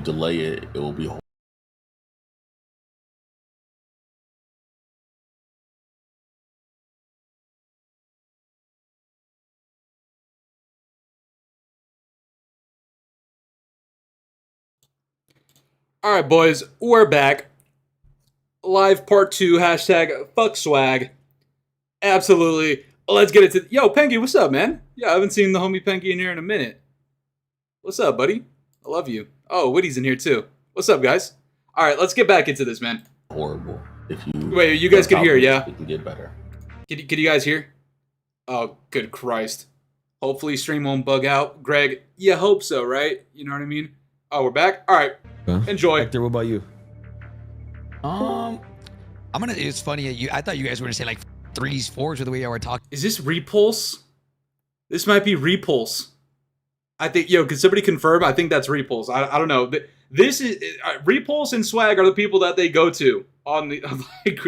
delay it, it will be horrible. All right, boys, we're back. Live part 2, hashtag fuck swag. Absolutely. Let's get it to... Yo, Penky, what's up, man? Yeah, I haven't seen the homie Penky in here in a minute. What's up, buddy? I love you. Oh, Witty's in here, too. What's up, guys? All right, let's get back into this, man. Horrible. If you Wait, you guys can hear, yeah? It can get better. Can you guys hear? Oh, good Christ. Hopefully stream won't bug out. Greg, you hope so, right? You know what I mean? Oh, we're back? All right. Enjoy. Hector, what about you? It's funny. I thought you guys were gonna say like 3s, 4s with the way y'all were talking. Is this Repulse? This might be Repulse. I think, yo, can somebody confirm? I think that's Repulse. I don't know. This is Repulse and Swag are the people that they go to on the like,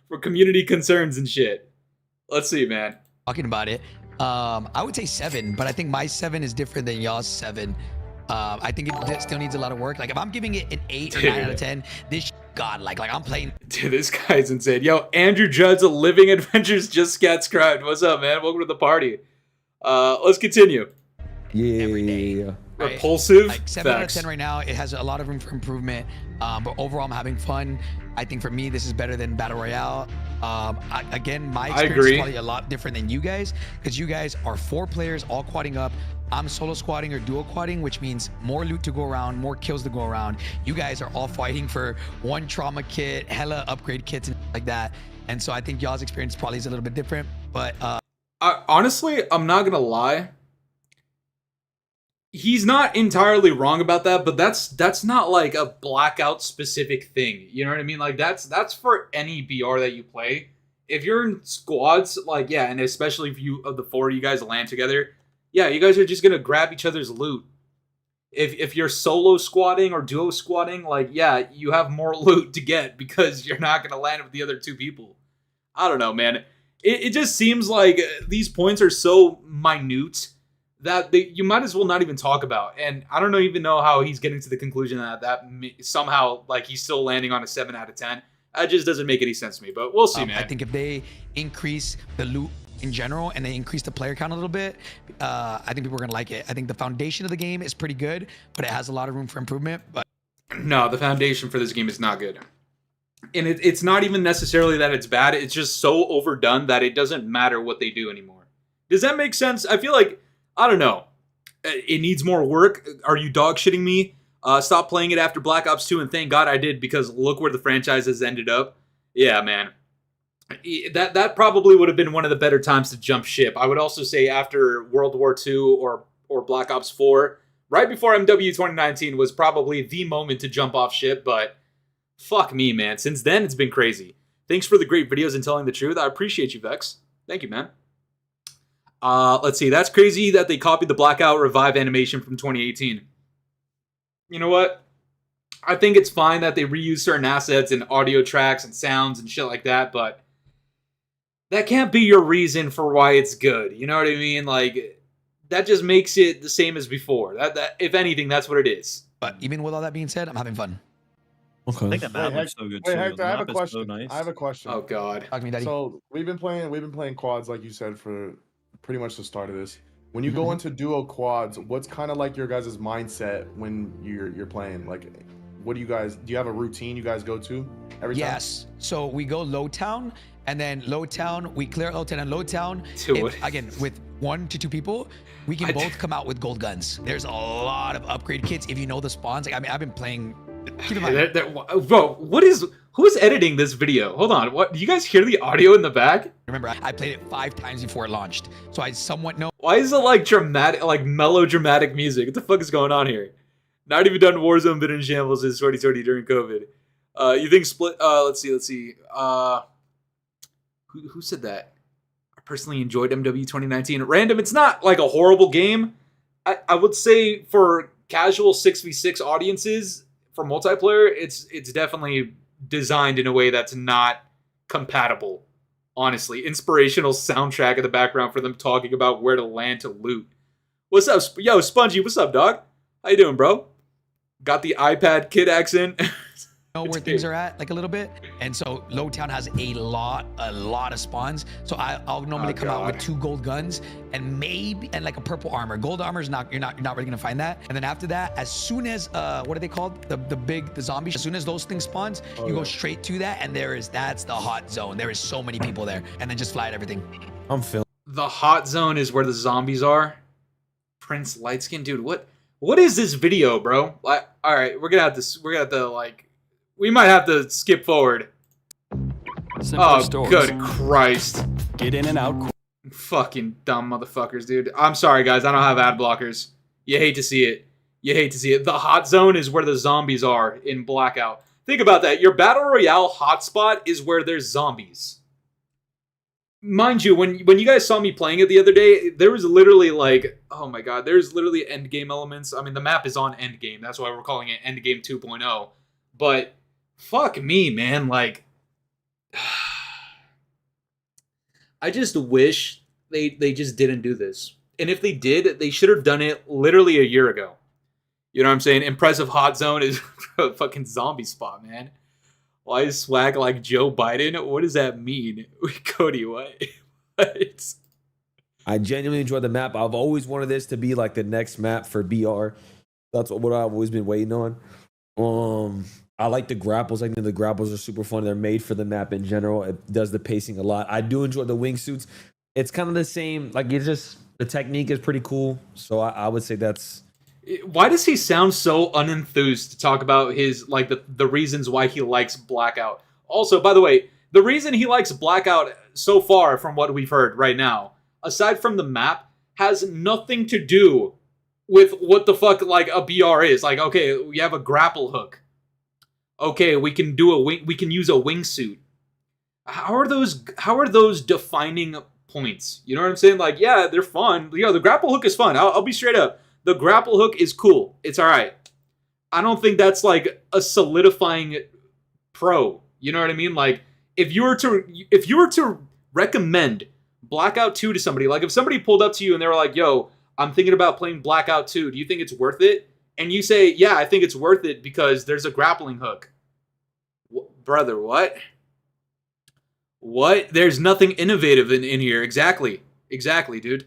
for community concerns and shit. Let's see, man. Talking about it. I would say 7, but I think my 7 is different than y'all's 7. I think it still needs a lot of work. Like if I'm giving it an 8 or 9 out of 10, this god like I'm playing. Dude, this guy's insane. Yo, Andrew Judd's Living Adventures just got scribed. What's up, man? Welcome to the party. Let's continue. Yeah. Every day. Right? Repulsive. Like 7 Facts. out of 10 right now. It has a lot of room for improvement. But overall, I'm having fun. I think for me, this is better than Battle Royale. Again, my experience is probably a lot different than you guys because you guys are 4 players all quadding up. I'm solo squatting or duo quadding, which means more loot to go around, more kills to go around. You guys are all fighting for 1 trauma kit, hella upgrade kits and like that. And so I think y'all's experience probably is a little bit different. But honestly, I'm not gonna lie. He's not entirely wrong about that, but that's not like a Blackout specific thing. You know what I mean? Like that's for any BR that you play. If you're in squads, like yeah, and especially if you of the 4 of you guys land together, yeah, you guys are just gonna grab each other's loot. If you're solo squatting or duo squatting, like yeah, you have more loot to get because you're not gonna land with the other 2 people. I don't know, man. It just seems like these points are so minute that you might as well not even talk about. And I don't even know how he's getting to the conclusion that somehow like he's still landing on a 7 out of 10. That just doesn't make any sense to me, but we'll see, man. I think if they increase the loot in general and they increase the player count a little bit, I think people are gonna like it. I think the foundation of the game is pretty good, but it has a lot of room for improvement. But no, the foundation for this game is not good. And it's not even necessarily that it's bad. It's just so overdone that it doesn't matter what they do anymore. Does that make sense? I feel like, I don't know. It needs more work. Are you dog shitting me? Stop playing it after Black Ops 2, and thank God I did because look where the franchise has ended up. Yeah, man. That probably would have been one of the better times to jump ship. I would also say after World War II or Black Ops 4, right before MW 2019 was probably the moment to jump off ship, but fuck me, man. Since then, it's been crazy. Thanks for the great videos and telling the truth. I appreciate you, Vex. Thank you, man. Let's see. That's crazy that they copied the Blackout Revive animation from 2018. You know what? I think it's fine that they reuse certain assets and audio tracks and sounds and shit like that, but that can't be your reason for why it's good. You know what I mean? Like, that just makes it the same as before. That if anything, that's what it is. But even with all that being said, I'm having fun. Okay. I think that map looks so good too. Wait, Hector, The I have a map is question. so nice. I have a question. Oh, God. Talk to me, Daddy. So we've been playing quads, like you said, for pretty much the start of this. When you go into duo quads, what's kind of like your guys' mindset when you're playing? Like, what do you have a routine you guys go to every time? Yes. So we go low town, and then low town, we clear low town and low town. Again, with 1 to 2 people, we can both come out with gold guns. There's a lot of upgrade kits if you know the spawns. Like, I mean, I've been playing. Keep in mind, bro, who's editing this video? Hold on. What? Do you guys hear the audio in the back? remember, I played it 5 times before it launched, so I somewhat know. Why is it like dramatic, like melodramatic music? What the fuck is going on here? Not even done Warzone, been in shambles since 2020 during COVID. You think split? Let's see. Who said that? I personally enjoyed MW 2019. Random. It's not like a horrible game. I would say for casual 6v6 audiences for multiplayer, it's definitely designed in a way that's not compatible. Honestly, inspirational soundtrack in the background for them talking about where to land to loot. What's up, yo, Spongy? What's up, dog? How you doing, bro? Got the iPad kid accent. Know where things are at, like a little bit. And so Lowtown has a lot of spawns. So I'll normally come out with 2 gold guns and maybe like a purple armor. Gold armor is not you're not really gonna find that. And then after that, as soon as what are they called? The zombies. As soon as those things spawns, you go straight to that, and that's the hot zone. There is so many people there, and then just fly at everything. I'm feeling. The hot zone is where the zombies are. Prince Lightskin, dude. What is this video, bro? Like, all right, we're gonna have to like. We might have to skip forward. Simpler stores. Good Christ. Get in and out. Fucking dumb motherfuckers, dude. I'm sorry, guys. I don't have ad blockers. You hate to see it. You hate to see it. The hot zone is where the zombies are in Blackout. Think about that. Your Battle Royale hotspot is where there's zombies. Mind you, when you guys saw me playing it the other day, there was literally like, oh my god, there's literally endgame elements. I mean, the map is on endgame. That's why we're calling it Endgame 2.0. But fuck me, man. Like, I just wish they just didn't do this. And if they did, they should have done it literally a year ago. You know what I'm saying? Impressive hot zone is a fucking zombie spot, man. Why is Swag like Joe Biden? What does that mean? Cody, what? What? I genuinely enjoy the map. I've always wanted this to be like the next map for BR. That's what I've always been waiting on. I like the grapples. I think the grapples are super fun. They're made for the map in general. It does the pacing a lot. I do enjoy the wingsuits. It's kind of the same. Like, it's just, the technique is pretty cool. So I would say that's... Why does he sound so unenthused to talk about his, like, the reasons why he likes Blackout? Also, by the way, the reason he likes Blackout so far from what we've heard right now, aside from the map, has nothing to do with what the fuck, like, a BR is. Like, okay, we have a grapple hook. Okay, we can use a wingsuit. How are those defining points? You know what I'm saying? Like, yeah, they're fun. You know, the grapple hook is fun. I'll be straight up. The grapple hook is cool. It's all right. I don't think that's like a solidifying pro. You know what I mean? Like, if you were to recommend Blackout 2 to somebody, like if somebody pulled up to you and they were like, "Yo, I'm thinking about playing Blackout 2. Do you think it's worth it?" And you say, "Yeah, I think it's worth it because there's a grappling hook." Brother, what? What? There's nothing innovative in here. Exactly, dude.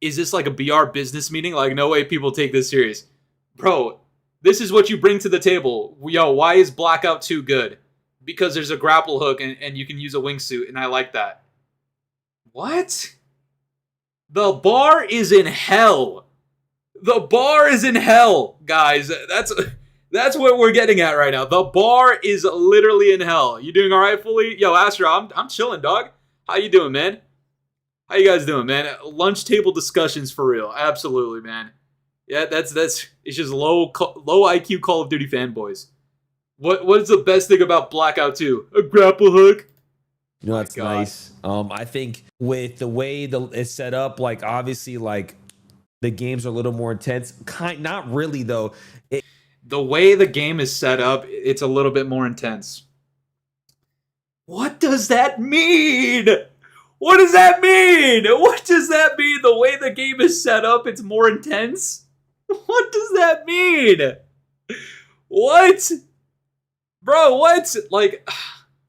Is this like a BR business meeting? Like, no way people take this serious. Bro, this is what you bring to the table. Yo, why is Blackout 2 good? Because there's a grapple hook and you can use a wingsuit, and I like that. What? The bar is in hell. The bar is in hell, guys. That's what we're getting at right now. The bar is literally in hell. You doing all right, Fooly? Yo, Astro, I'm chilling, dog. How you doing, man? How you guys doing, man? Lunch table discussions for real. Absolutely, man. Yeah, it's just low IQ Call of Duty fanboys. What is the best thing about Blackout 2? A grapple hook? You know, that's nice. I think with the way it's set up, like obviously, like the games are a little more intense. Not really though. The way the game is set up, it's a little bit more intense. What does that mean? What does that mean? What does that mean? The way the game is set up, it's more intense? What does that mean? What? Bro, what? Like,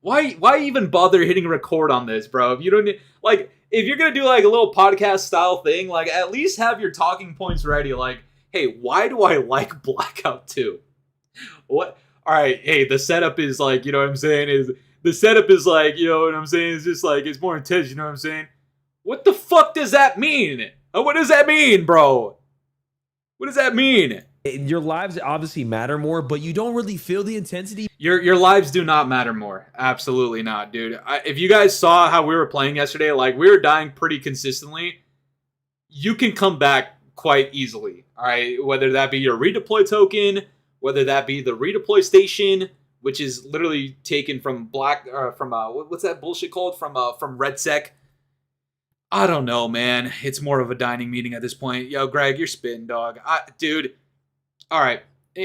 why even bother hitting record on this, bro? If you don't need, like, if you're gonna do like a little podcast style thing, like at least have your talking points ready. Like, hey, why do I like Blackout 2? What? All right, hey, the setup is like, you know what I'm saying? The setup is like, you know what I'm saying? It's just like, it's more intense, you know what I'm saying? What the fuck does that mean? What does that mean, bro? What does that mean? Your lives obviously matter more, but you don't really feel the intensity. Your lives do not matter more. Absolutely not, dude. If you guys saw how we were playing yesterday, like we were dying pretty consistently. You can come back quite easily, all right? Whether that be your redeploy token, whether that be the redeploy station, which is literally taken from what's that bullshit called? From RedSec. I don't know, man. It's more of a dining meeting at this point. Yo, Greg, you're spitting, dog. Dude. All right.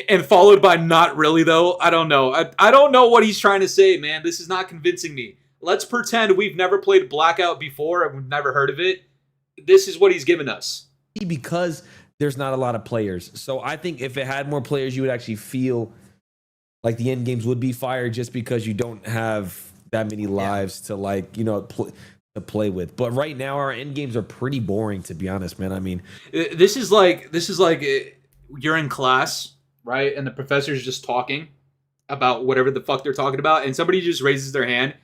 And followed by not really, though. I don't know. I don't know what he's trying to say, man. This is not convincing me. Let's pretend we've never played Blackout before and we've never heard of it. This is what he's given us. Because there's not a lot of players. So I think if it had more players, you would actually feel like the end games would be fire, just because you don't have that many lives to like, you know, to play with. But right now our end games are pretty boring, to be honest, man. I mean, this is like you're in class, right? And the professor's just talking about whatever the fuck they're talking about, and somebody just raises their hand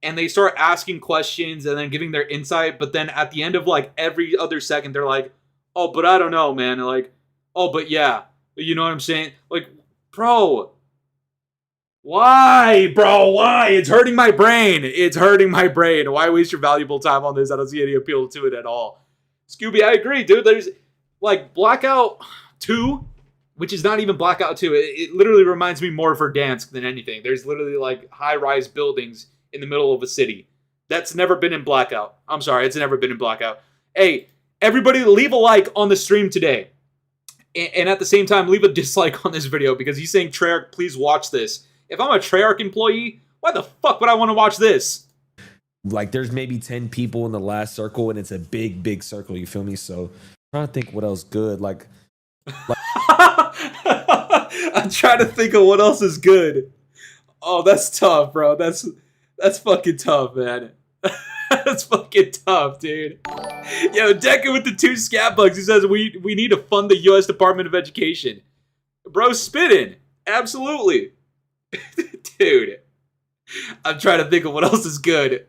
and they start asking questions and then giving their insight, but then at the end of like every other second they're like, oh, but I don't know, man. Like, oh, but yeah, you know what I'm saying? Like, bro, why, bro? Why? It's hurting my brain. It's hurting my brain. Why waste your valuable time on this? I don't see any appeal to it at all. Scooby, I agree, dude. There's like Blackout 2, which is not even Blackout 2. It literally reminds me more of Verdansk than anything. There's literally like high-rise buildings in the middle of a city. That's never been in Blackout. I'm sorry, it's never been in Blackout. Hey, everybody leave a like on the stream today. And at the same time, leave a dislike on this video, because he's saying, Treyarch, please watch this. If I'm a Treyarch employee, why the fuck would I want to watch this? Like, there's maybe 10 people in the last circle, and it's a big, big circle, you feel me? So I'm trying to think what else good. Like I'm trying to think of what else is good. Oh, that's tough, bro. That's fucking tough, man. That's fucking tough, dude. Yo, Deca with the 2 scat bugs. He says we need to fund the U.S. Department of Education. Bro, spitting. Absolutely. Dude. I'm trying to think of what else is good.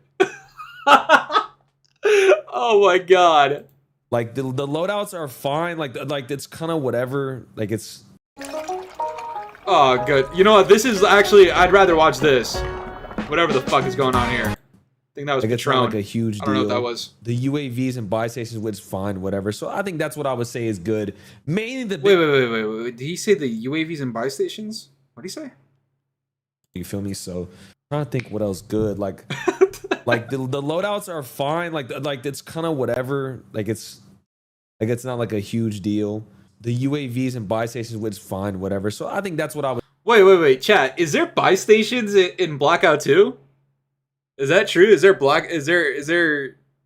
Oh my god. Like the loadouts are fine. Like it's kind of whatever. Like it's. Oh, good. You know what? This is actually, I'd rather watch this. Whatever the fuck is going on here. I think that was like, it's not like a huge deal. I don't know what that was. The UAVs and buy stations was fine, whatever. So I think that's what I would say is good. Mainly the wait. Did he say the UAVs and buy stations? What did he say? You feel me? So I'm trying to think what else good. Like like the loadouts are fine. Like it's kind of whatever. Like it's not like a huge deal. The UAVs and buy stations was fine, whatever. So I think that's what I would. Wait, chat. Is there buy stations in Blackout 2? Is that true? Is there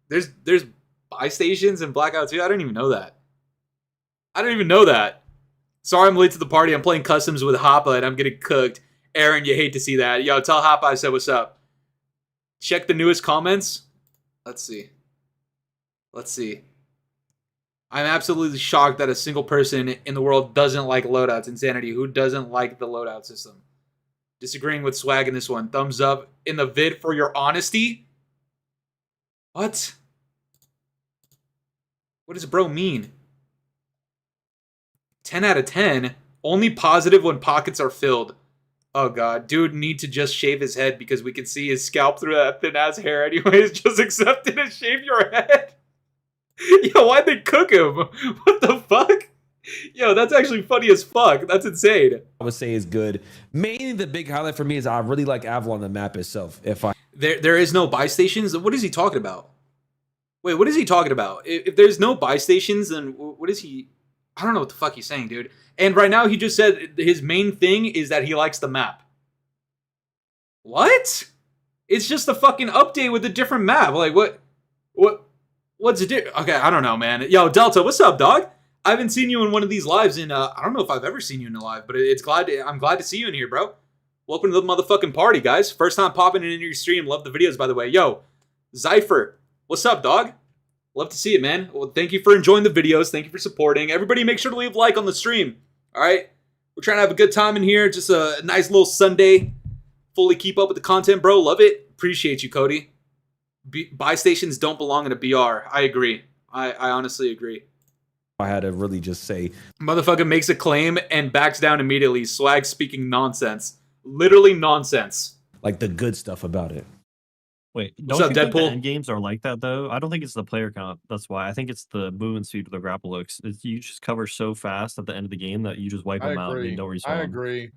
there's buy stations in Blackout 2? I didn't even know that. Sorry I'm late to the party. I'm playing customs with Hoppa and I'm getting cooked. Aaron, you hate to see that. Yo, tell Hoppa I said what's up. Check the newest comments. Let's see. I'm absolutely shocked that a single person in the world doesn't like loadouts. Insanity. Who doesn't like the loadout system? Disagreeing with Swag in this one. Thumbs up in the vid for your honesty. What? What does bro mean? 10 out of 10. Only positive when pockets are filled. Oh god. Dude need to just shave his head because we can see his scalp through that thin ass hair anyways. Just accept it and shave your head. Yo, why'd they cook him? What the fuck? Yo, that's actually funny as fuck. That's insane. I would say is good. Mainly the big highlight for me is I really like Avalon the map itself. There is no buy stations? What is he talking about? Wait, what is he talking about? If there's no buy stations, then what is he? I don't know what the fuck he's saying, dude. And right now he just said his main thing is that he likes the map. What? It's just a fucking update with a different map. Like what's it? Okay, I don't know, man. Yo, Delta, what's up, dog? I haven't seen you in one of these lives in, I don't know if I've ever seen you in a live, but I'm glad to see you in here, bro. Welcome to the motherfucking party, guys. First time popping into your stream. Love the videos, by the way. Yo, Zypher, what's up, dog? Love to see it, man. Well, thank you for enjoying the videos. Thank you for supporting. Everybody make sure to leave a like on the stream, all right? We're trying to have a good time in here. Just a nice little Sunday. Fully keep up with the content, bro. Love it. Appreciate you, Cody. Buy stations don't belong in a BR. I agree. I honestly agree. I had to really just say. Motherfucker makes a claim and backs down immediately. Swag speaking nonsense. Literally nonsense. Like the good stuff about it. Wait, don't you think the end games are like that, though? I don't think it's the player count. That's why. I think it's the movement speed with the grapple hooks. You just cover so fast at the end of the game that you just wipe them out and they don't respawn. I agree.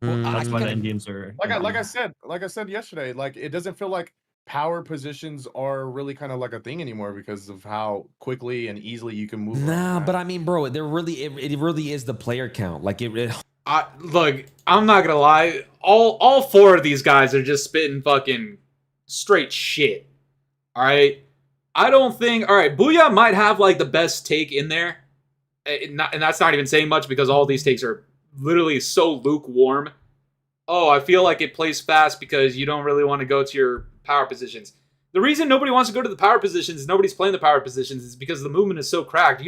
Well, that's why the end games are... Like I said yesterday, like it doesn't feel like power positions are really kind of like a thing anymore because of how quickly and easily you can move. Nah, but I mean, bro, it really is the player count. Like it look, I'm not gonna lie. All four of these guys are just spitting fucking straight shit. All right, I don't think. All right, Booyah might have like the best take in there, And that's not even saying much because all these takes are literally so lukewarm. Oh, I feel like it plays fast because you don't really want to go to your power positions. The reason nobody wants to go to the power positions, nobody's playing the power positions, is because the movement is so cracked.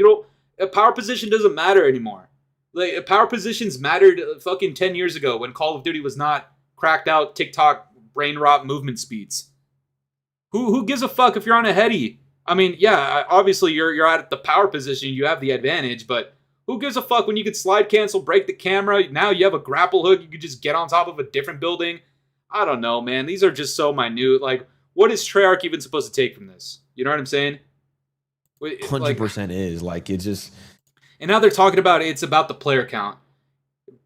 A power position doesn't matter anymore. Like, power positions mattered fucking 10 years ago when Call of Duty was not cracked out TikTok brain rot movement speeds. Who gives a fuck if you're on a heady? I mean, yeah, obviously you're at the power position, you have the advantage, but who gives a fuck when you could slide cancel, break the camera? Now you have a grapple hook, you could just get on top of a different building. I don't know, man. These are just so minute. Like, what is Treyarch even supposed to take from this? You know what I'm saying? 100% is. Like, it just... And now they're talking about it's about the player count.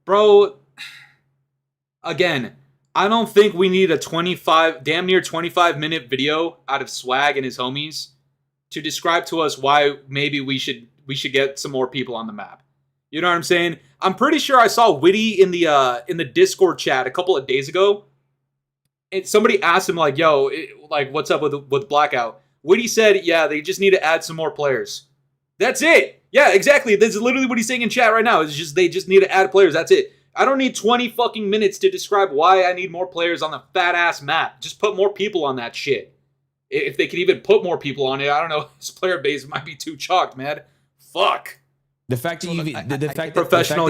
Bro, again, I don't think we need a damn near 25-minute video out of Swag and his homies to describe to us why maybe we should get some more people on the map. You know what I'm saying? I'm pretty sure I saw Witty in the Discord chat a couple of days ago. And somebody asked him, like, yo, what's up with Blackout? Witty said, yeah, they just need to add some more players. That's it. Yeah, exactly. This is literally what he's saying in chat right now. It's just they just need to add players. That's it. I don't need 20 fucking minutes to describe why I need more players on the fat-ass map. Just put more people on that shit. If they could even put more people on it, I don't know. This player base might be too chalked, man. Fuck. The fact that you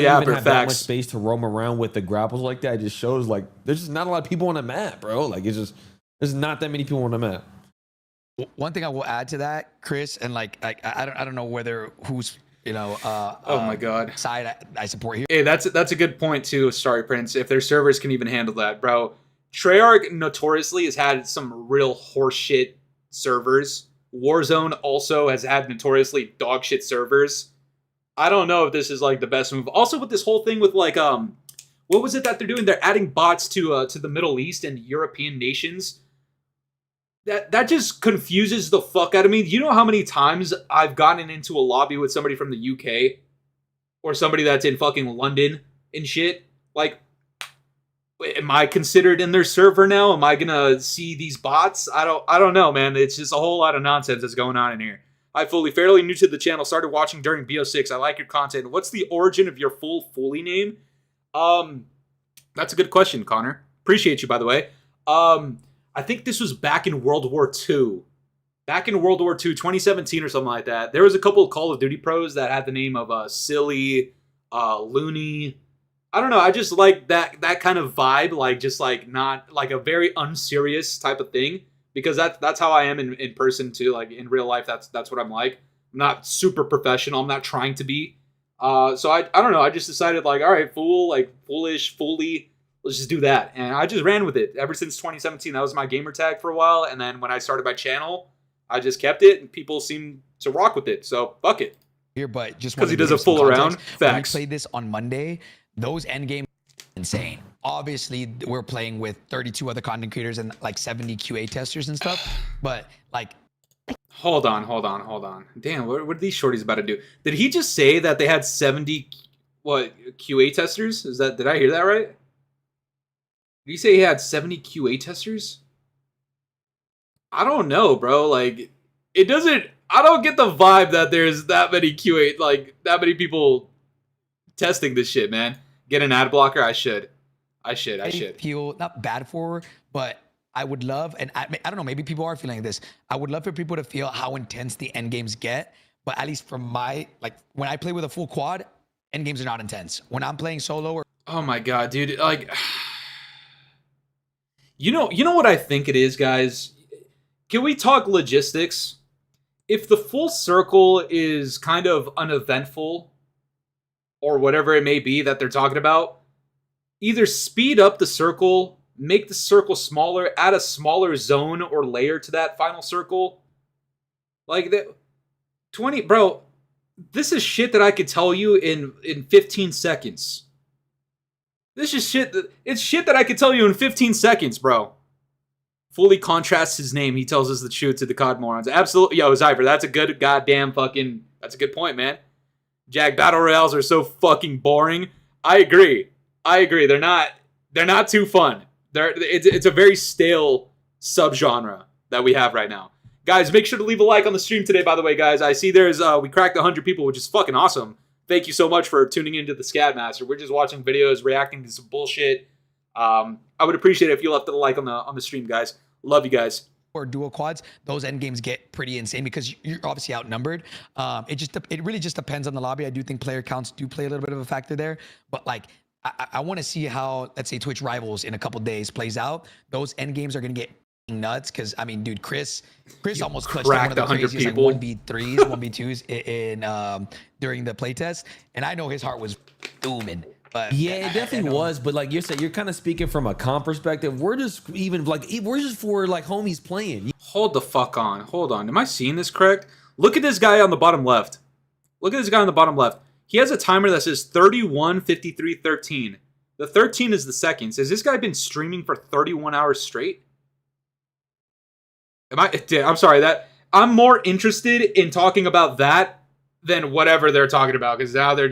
have that much space to roam around with the grapples like that just shows like there's just not a lot of people on the map, bro. Like there's not that many people on the map. One thing I will add to that, Chris, and like I don't know who's oh my god side I support here. Hey, that's a good point too. Sorry, Prince. If their servers can even handle that, bro. Treyarch notoriously has had some real horseshit servers. Warzone also has had notoriously dogshit servers. I don't know if this is like the best move. Also, with this whole thing with like what was it that they're doing? They're adding bots to the Middle East and European nations. That just confuses the fuck out of me. You know how many times I've gotten into a lobby with somebody from the UK or somebody that's in fucking London and shit? Like, am I considered in their server now? Am I gonna see these bots? I don't know, man. It's just a whole lot of nonsense that's going on in here. Hi, Fooly. Fairly new to the channel. Started watching during BO6. I like your content. What's the origin of your full Fooly name? That's a good question, Connor. Appreciate you, by the way. I think this was back in World War II. Back in World War II, 2017 or something like that. There was a couple of Call of Duty pros that had the name of Silly, Looney. I don't know. I just like that kind of vibe. Like, just like not like a very unserious type of thing. Because that's how I am in person too. Like in real life, that's what I'm like. I'm not super professional. I'm not trying to be. So I don't know. I just decided like, all right, foolish, Fooly. Let's just do that. And I just ran with it. Ever since 2017, that was my gamer tag for a while. And then when I started my channel, I just kept it, and people seem to rock with it. So fuck it. Here, but just because he does a full around. Facts. When we played this on Monday, those endgame insane. Obviously, we're playing with 32 other content creators and like 70 QA testers and stuff. But like, hold on. Damn, what are these shorties about to do? Did he just say that they had 70 QA testers? Did I hear that right? Did he say he had 70 QA testers? I don't know, bro. Like, it doesn't. I don't get the vibe that there's that many QA, like that many people testing this shit, man. Get an ad blocker. I should. I feel not bad for, but I would love, and I don't know, maybe people are feeling this. I would love for people to feel how intense the end games get, but at least from my, like, when I play with a full quad, end games are not intense. When I'm playing solo or... Oh my God, dude. Like, you know what I think it is, guys? Can we talk logistics? If the full circle is kind of uneventful, or whatever it may be that they're talking about, either speed up the circle, make the circle smaller, add a smaller zone or layer to that final circle. Like that 20, bro, this is shit that I could tell you in 15 seconds. This is shit that I could tell you in 15 seconds, bro. Fully contrasts his name. He tells us the truth to the COD morons. Absolutely. Yo, Zyper, that's a good goddamn fucking, that's a good point, man. Jag, battle royales are so fucking boring. I agree. They're not too fun. It's a very stale subgenre that we have right now. Guys, make sure to leave a like on the stream today, by the way, guys. I see we cracked 100 people, which is fucking awesome. thank you so much for tuning into the Scatmaster. We're just watching videos, reacting to some bullshit. I would appreciate it if you left a like on the stream, guys. Love you guys. Or dual quads, those end games get pretty insane because you're obviously outnumbered. It really just depends on the lobby. I do think player counts do play a little bit of a factor there, but like I want to see how, let's say, Twitch Rivals in a couple days plays out. Those end games are gonna get nuts because I mean, dude, Chris almost clutched one of the craziest like 1v3s, 1v2s in during the playtest, and I know his heart was booming. But yeah, it definitely was. But like you said, you're kind of speaking from a comp perspective. We're just for like homies playing. Hold the fuck on. Hold on. Am I seeing this correct? Look at this guy on the bottom left. Look at this guy on the bottom left. He has a timer that says 31, 53, 13. The 13 is the seconds. Has this guy been streaming for 31 hours straight? I'm sorry. I'm more interested in talking about that than whatever they're talking about, because now they're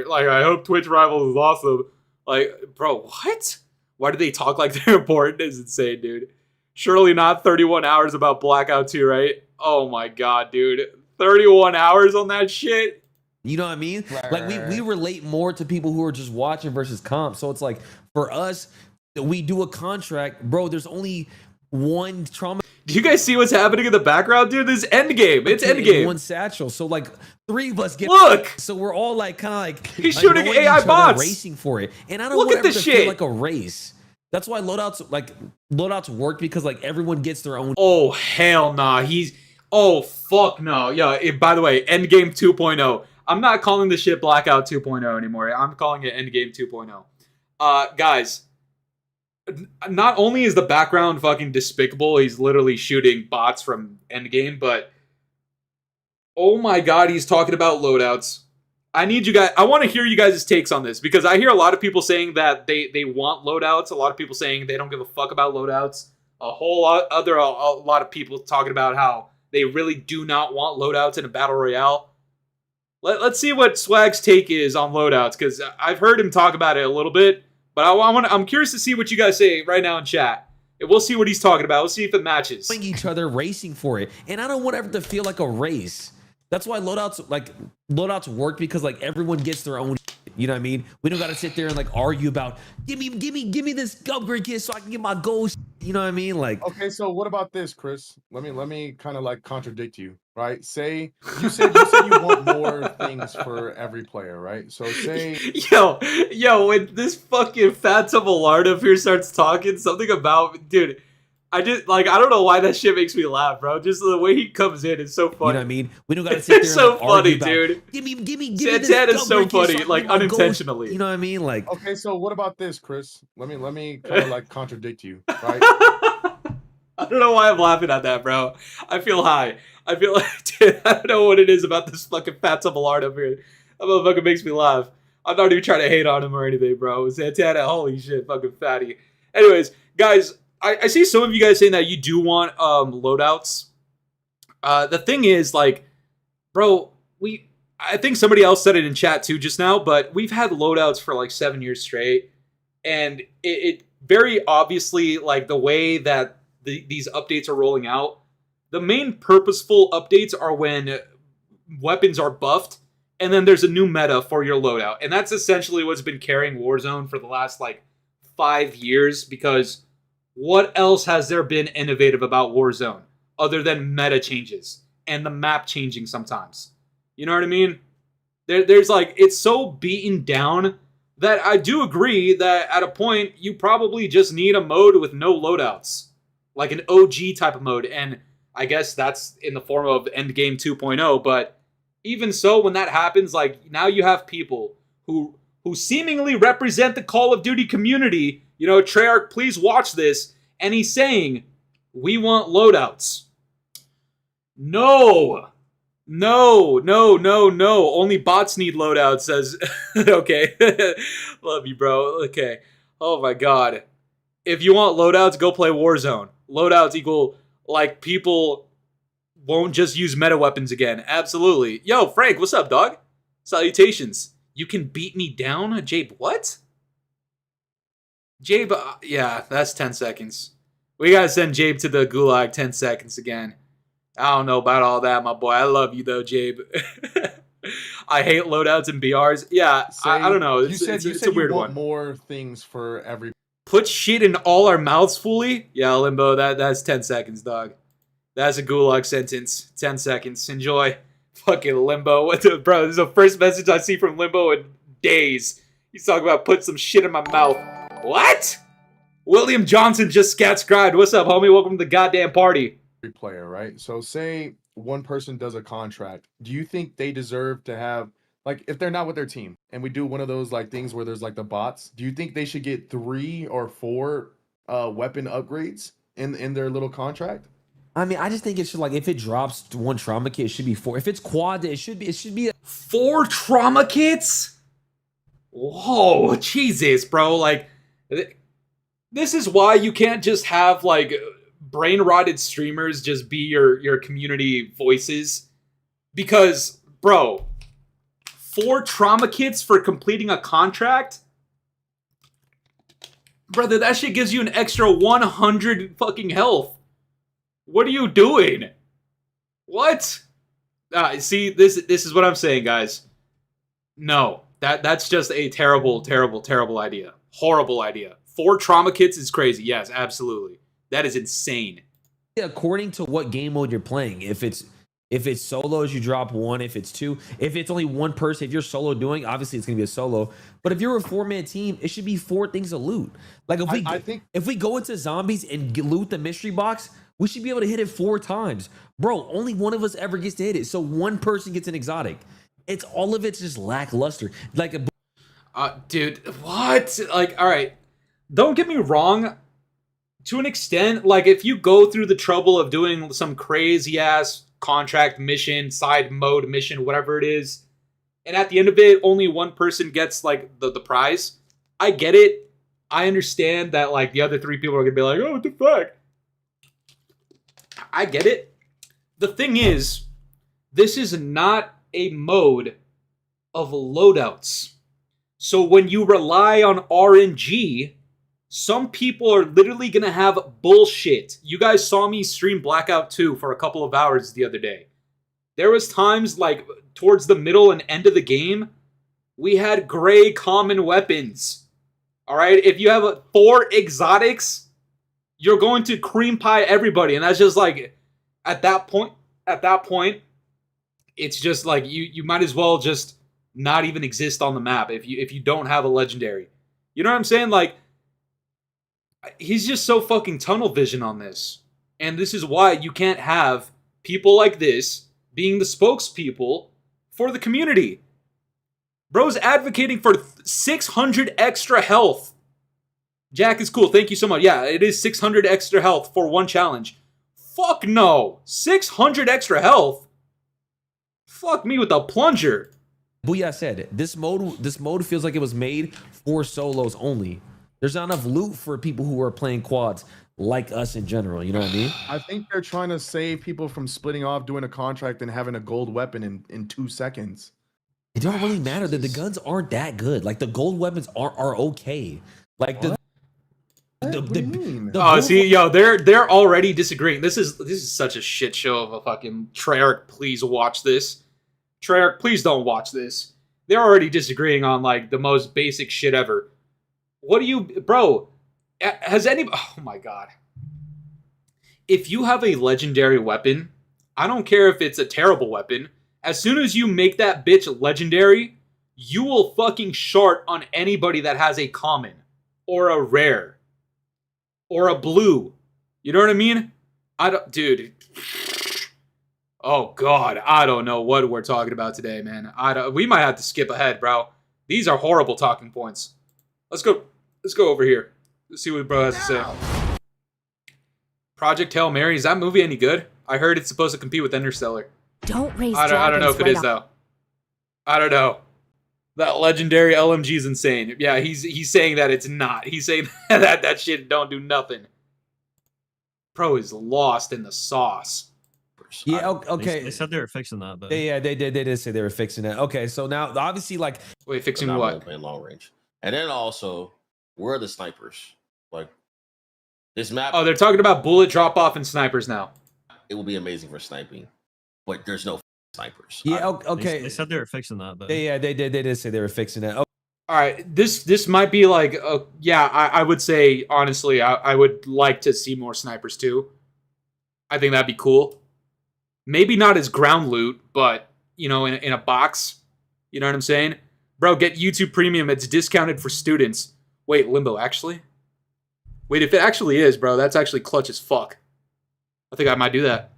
like, I hope Twitch Rivals is awesome. Like, bro, what? Why do they talk like they're important? It's insane, dude. Surely not 31 hours about Blackout 2, right? Oh my god, dude. 31 hours on that shit? You know what I mean? Like, we relate more to people who are just watching versus comp. So it's like, for us, we do a contract. Bro, there's only one trauma. Do you guys see what's happening in the background, dude? This endgame. It's endgame. One satchel. So like 3 of us get. Look. So we're all like kind of like he's shooting AI bots, racing for it, and I don't look want at this shit feel like a race. That's why loadouts work, because like everyone gets their own. Oh hell nah. Oh fuck no. Yeah. By the way, Endgame 2.0. I'm not calling this shit Blackout 2.0 anymore. I'm calling it Endgame 2.0. Guys. Not only is the background fucking despicable, he's literally shooting bots from Endgame, but oh my god, he's talking about loadouts. I want to hear you guys' takes on this, because I hear a lot of people saying that they want loadouts, a lot of people saying they don't give a fuck about loadouts, a lot of people talking about how they really do not want loadouts in a battle royale. Let's see what Swagg's take is on loadouts, because I've heard him talk about it a little bit. But I'm curious to see what you guys say right now in chat. And we'll see what he's talking about. We'll see if it matches. Each other racing for it. And I don't want it to feel like a race. That's why loadouts work, because like everyone gets their own. You know what I mean? We don't got to sit there and like argue about give me this upgrade kit so I can get my goals. You know what I mean? Like, okay, so what about this, Chris? Let me kind of like contradict you, right? Say you said you want more things for every player, right? So say yo, when this fucking Phantom Alert up here starts talking something about, dude, I don't know why that shit makes me laugh, bro. Just the way he comes in is so funny. You know what I mean? We don't gotta sit there. It's so and funny, about, dude. Give me. Santana's so funny, like unintentionally. You know what I mean? Like, okay, so what about this, Chris? Let me kind of like contradict you, right? I don't know why I'm laughing at that, bro. I feel high. I feel like, dude, I don't know what it is about this fucking Phantom Alert up here. That motherfucker makes me laugh. I'm not even trying to hate on him or anything, bro. Santana, holy shit, fucking fatty. Anyways, guys. I see some of you guys saying that you do want loadouts. The thing is, like, bro, I think somebody else said it in chat too just now, but we've had loadouts for like 7 years straight, and it very obviously, like, the way that these updates are rolling out, the main purposeful updates are when weapons are buffed, and then there's a new meta for your loadout, and that's essentially what's been carrying Warzone for the last like 5 years, because what else has there been innovative about Warzone other than meta changes and the map changing sometimes? You know what I mean? There's like, it's so beaten down that I do agree that at a point you probably just need a mode with no loadouts, like an OG type of mode, and I guess that's in the form of Endgame 2.0. But even so, when that happens, like, now you have people who seemingly represent the Call of Duty community. You know, Treyarch, please watch this. And he's saying, we want loadouts. No. Only bots need loadouts, says. Okay. Love you, bro. Okay. Oh my god. If you want loadouts, go play Warzone. Loadouts equal, like, people won't just use meta weapons again. Absolutely. Yo, Frank, what's up, dog? Salutations. You can beat me down? Jabe, what? Jabe, yeah, that's 10 seconds. We gotta send Jabe to the gulag 10 seconds again. I don't know about all that, my boy. I love you, though, Jabe. I hate loadouts and BRs. Yeah, I don't know. You said It's a weird you want one. more things for every. Put shit in all our mouths, Fooly. Yeah, Limbo. That's 10 seconds, dog. That's a gulag sentence. 10 seconds. Enjoy. Fucking Limbo. Bro, this is the first message I see from Limbo in days. He's talking about put some shit in my mouth. What? William Johnson just scat-scribed. What's up, homie? Welcome to the goddamn party. Player, right? So say one person does a contract. Do you think they deserve to have, like, if they're not with their team and we do one of those like things where there's like the bots, do you think they should get 3 or 4 weapon upgrades in their little contract? I mean, I just think it should, like, if it drops 1 trauma kit, it should be 4. If it's quad, it should be 4 trauma kits? Whoa, Jesus, bro. Like, this is why you can't just have, like, brain-rotted streamers just be your community voices. Because, bro, 4 trauma kits for completing a contract? Brother, that shit gives you an extra 100 fucking health. What are you doing? What? See, this is what I'm saying, guys. No, that's just a terrible, terrible, terrible idea. Horrible idea. 4 trauma kits is crazy. Yes, absolutely. That is insane. According to what game mode you're playing. If it's solos, you drop 1. If it's 2, if it's only 1 person, if you're solo doing, obviously it's gonna be a solo. But if you're a 4-man team, it should be 4 things to loot. Like if we go into zombies and loot the mystery box, we should be able to hit it 4 times. Bro, only one of us ever gets to hit it. So 1 person gets an exotic. It's all of it's just lackluster. Like dude, what? Like, all right. Don't get me wrong. To an extent, like, if you go through the trouble of doing some crazy ass contract mission, side mode mission, whatever it is, and at the end of it, only 1 person gets, like, the prize, I get it. I understand that, like, the other 3 people are gonna be like, oh, what the fuck? I get it. The thing is, this is not a mode of loadouts. So when you rely on RNG, some people are literally going to have bullshit. You guys saw me stream Blackout 2 for a couple of hours the other day. There was times, like, towards the middle and end of the game, we had gray common weapons. Alright? If you have 4 exotics, you're going to cream pie everybody. And that's just like, at that point, it's just like, you might as well just not even exist on the map if you don't have a legendary. You know what I'm saying? Like, he's just so fucking tunnel vision on this. And this is why you can't have people like this being the spokespeople for the community. Bro's advocating for 600 extra health. Jack is cool. Thank you so much. Yeah, it is 600 extra health for 1 challenge. Fuck no. 600 extra health? Fuck me with a plunger. Booyah said, this mode feels like it was made for solos only. There's not enough loot for people who are playing quads like us in general. You know what I mean? I think they're trying to save people from splitting off, doing a contract, and having a gold weapon in 2 seconds. It don't really matter that the guns aren't that good. Like, the gold weapons are okay. Like see, yo, they're already disagreeing. This is such a shit show of a fucking Treyarch. Please watch this. Treyarch, please don't watch this. They're already disagreeing on, like, the most basic shit ever. What do you, bro? Has any? Oh my god. If you have a legendary weapon, I don't care if it's a terrible weapon. As soon as you make that bitch legendary, you will fucking shart on anybody that has a common or a rare or a blue. You know what I mean? Dude. Oh god, I don't know what we're talking about today, man. We might have to skip ahead, bro. These are horrible talking points. Let's go over here. Let's see what bro has to say. Project Hail Mary, is that movie any good? I heard it's supposed to compete with Interstellar. Don't raise I don't know if it is though. I don't know. That legendary LMG is insane. Yeah, he's saying that it's not. He's saying that shit don't do nothing. Pro is lost in the sauce. Yeah, okay. They said they were fixing that, though. Yeah, they did say they were fixing that. Okay, so now obviously, like, wait, fixing what? Playing long range, and then also, where are the snipers? Like, this map. Oh, they're talking about bullet drop off and snipers now. It will be amazing for sniping, but there's no snipers. Yeah, okay. They said they were fixing that, though. Yeah, they did say they were fixing that. All right, this might be like, yeah, I would say, honestly, I would like to see more snipers too. I think that'd be cool. Maybe not as ground loot, but, you know, in a box. You know what I'm saying? Bro, get YouTube Premium. It's discounted for students. Wait, Limbo, actually? Wait, if it actually is, bro, that's actually clutch as fuck. I think I might do that.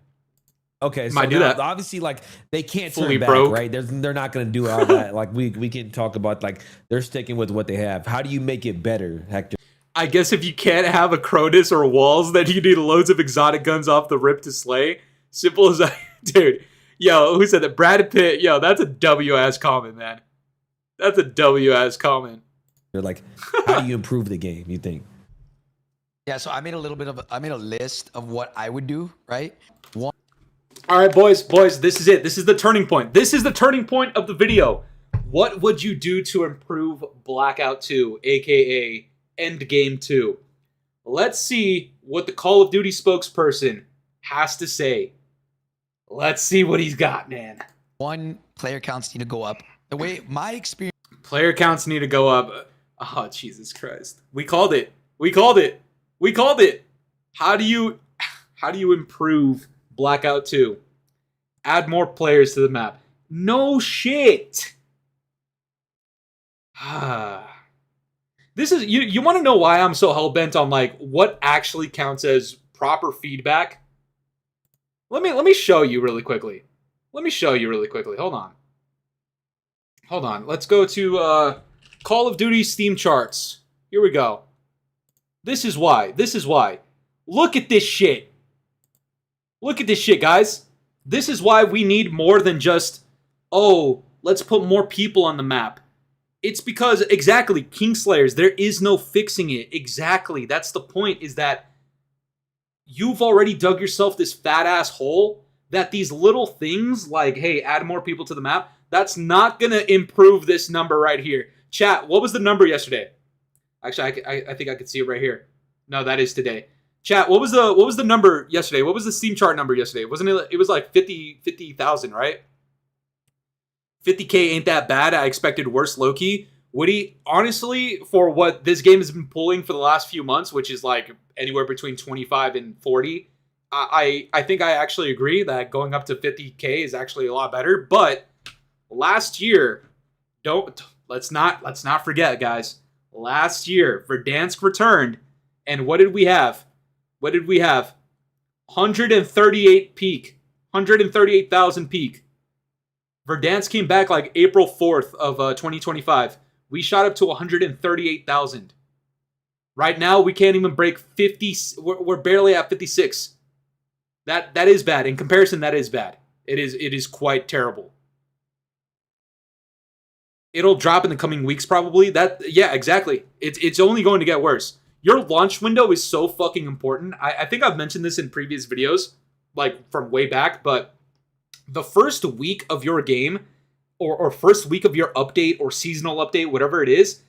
Okay, so might do that. Obviously, like, they can't Fully turn back, broke. right? They're not going to do all that. Like, we can talk about, like, they're sticking with what they have. How do you make it better, Hector? I guess if you can't have a Cronus or walls, then you need loads of exotic guns off the rip to slay. Simple as that. Dude, yo, who said that? Brad Pitt. Yo, that's a W-ass comment, man. That's a W-ass comment. They're like, how do you improve the game, you think? Yeah, so I made a list of what I would do, right? One. All right, boys, this is it. This is the turning point. This is the turning point of the video. What would you do to improve Blackout 2, aka Endgame 2? Let's see what the Call of Duty spokesperson has to say. Let's see what he's got, man. One, player counts need to go up. The way my experience... Player counts need to go up. Oh, Jesus Christ. We called it. We called it. We called it. How do you improve Blackout 2? Add more players to the map. No shit. This is you want to know why I'm so hell-bent on like what actually counts as proper feedback? Let me show you really quickly. Hold on. Let's go to Call of Duty Steam charts. Here we go. This is why. Look at this shit. Look at this shit, guys. This is why we need more than just, oh, let's put more people on the map. It's because, exactly, Kingslayers, there is no fixing it. Exactly. That's the point, is that you've already dug yourself this fat-ass hole that these little things, like, hey, add more people to the map, that's not going to improve this number right here. Chat, what was the number yesterday? Actually, I think I could see it right here. No, that is today. Chat, what was the number yesterday? What was the Steam chart number yesterday? Wasn't it? It was like 50,000, right? 50K ain't that bad. I expected worse, low-key. Woody, honestly, for what this game has been pulling for the last few months, which is like anywhere between 25 and 40, I think I actually agree that going up to 50K is actually a lot better. But last year, let's not forget, guys. Last year, Verdansk returned, and what did we have? 138 peak. 138,000 peak. Verdansk came back like April 4th of 2025. We shot up to 138,000. Right now, we can't even break 50. We're barely at 56. That is bad. In comparison, that is bad. It is quite terrible. It'll drop in the coming weeks, probably. Yeah, exactly. It's only going to get worse. Your launch window is so fucking important. I think I've mentioned this in previous videos, like from way back, but the first week of your game, or first week of your update or seasonal update, whatever it is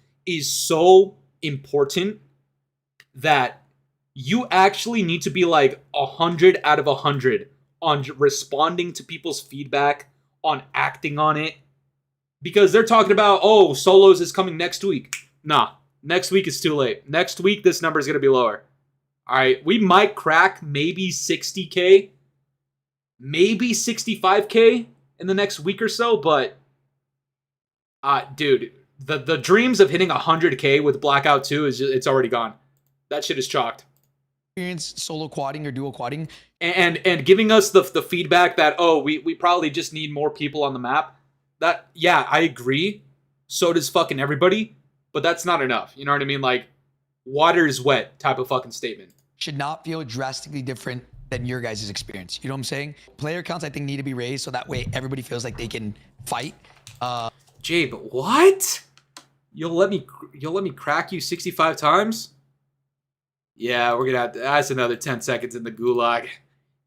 so important that you actually need to be like 100 out of 100 on responding to people's feedback, on acting on it. Because they're talking about, oh, solos is coming next week. Nah, next week is too late. Next week, this number is going to be lower. All right, we might crack maybe 60K, maybe 65K in the next week or so, but, dude, the dreams of hitting 100K with Blackout 2 it's already gone. That shit is chalked. Solo quadding or dual quadding. And giving us the feedback that, oh, we probably just need more people on the map. That, yeah, I agree. So does fucking everybody. But that's not enough. You know what I mean? Like, water is wet type of fucking statement. Should not feel drastically different than your guys' experience. You know what I'm saying? Player counts, I think, need to be raised so that way everybody feels like they can fight. Jabe, what? You'll let me crack you 65 times? Yeah, we're gonna have to, that's another 10 seconds in the gulag.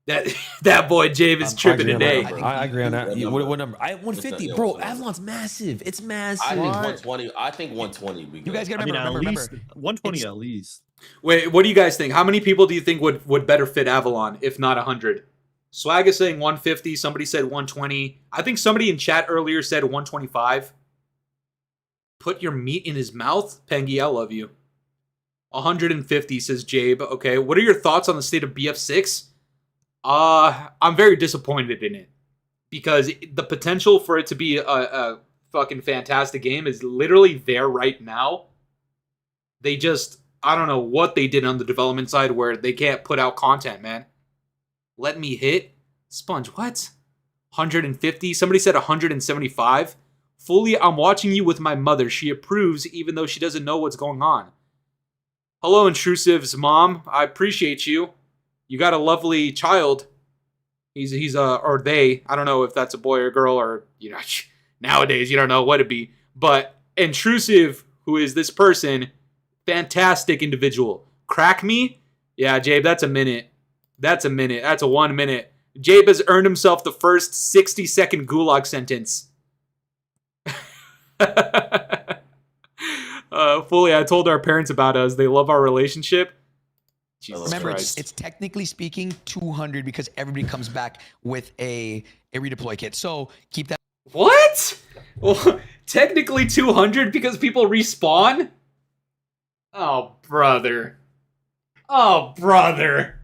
That boy Jabe is tripping today. I agree on that. What number? 150, bro. Avalon's massive. It's massive. I think 120. I think 120. You guys gotta remember. At least 120 at least. Wait, what do you guys think? How many people do you think would better fit Avalon if not 100? Swag is saying 150. Somebody said 120. I think somebody in chat earlier said 125. Put your meat in his mouth? Pengy, I love you. 150, says Jabe. Okay, what are your thoughts on the state of BF6? I'm very disappointed in it. Because the potential for it to be a fucking fantastic game is literally there right now. They just, I don't know what they did on the development side where they can't put out content, man. Let me hit. Sponge, what? 150? Somebody said 175. Fooly, I'm watching you with my mother. She approves even though she doesn't know what's going on. Hello, Intrusive's mom. I appreciate you. You got a lovely child. He's or they. I don't know if that's a boy or girl or, you know, nowadays you don't know what it'd be. But Intrusive, who is this person, fantastic individual. Crack me? Yeah, Jabe, that's a minute. That's a minute. That's a 1 minute. Jabe has earned himself the first 60-second gulag sentence. Fully, I told our parents about us. They love our relationship. Jesus Remember, Christ. it's technically speaking 200 because everybody comes back with a redeploy kit. So keep that. What? Well, technically 200 because people respawn? Oh, brother. Oh, brother.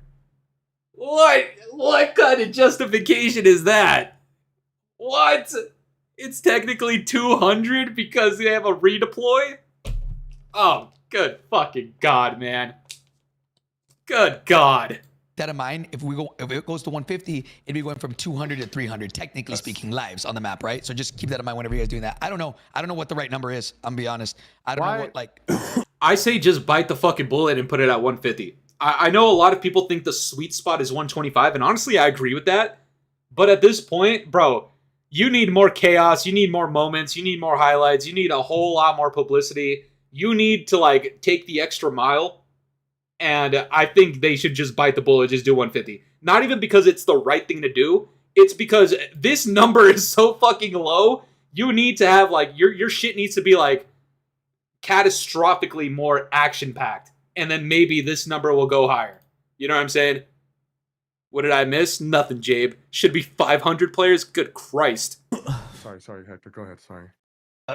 What kind of justification is that? What? It's technically 200 because they have a redeploy? Oh, good fucking God, man. Good God. That in mind, if it goes to 150, it'd be going from 200 to 300, technically speaking, lives on the map, right? So just keep that in mind whenever you guys doing that. I don't know what the right number is. I'm gonna be honest. I don't know what, like. I say just bite the fucking bullet and put it at 150. I know a lot of people think the sweet spot is 125, and honestly, I agree with that. But at this point, bro, you need more chaos, you need more moments, you need more highlights, you need a whole lot more publicity. You need to, like, take the extra mile. And I think they should just bite the bullet, just do 150. Not even because it's the right thing to do. It's because this number is so fucking low. You need to have, like, your shit needs to be, like, catastrophically more action-packed. And then maybe this number will go higher. You know what I'm saying? What did I miss? Nothing, Jabe. Should be 500 players? Good Christ. Sorry, Hector. Go ahead. Sorry.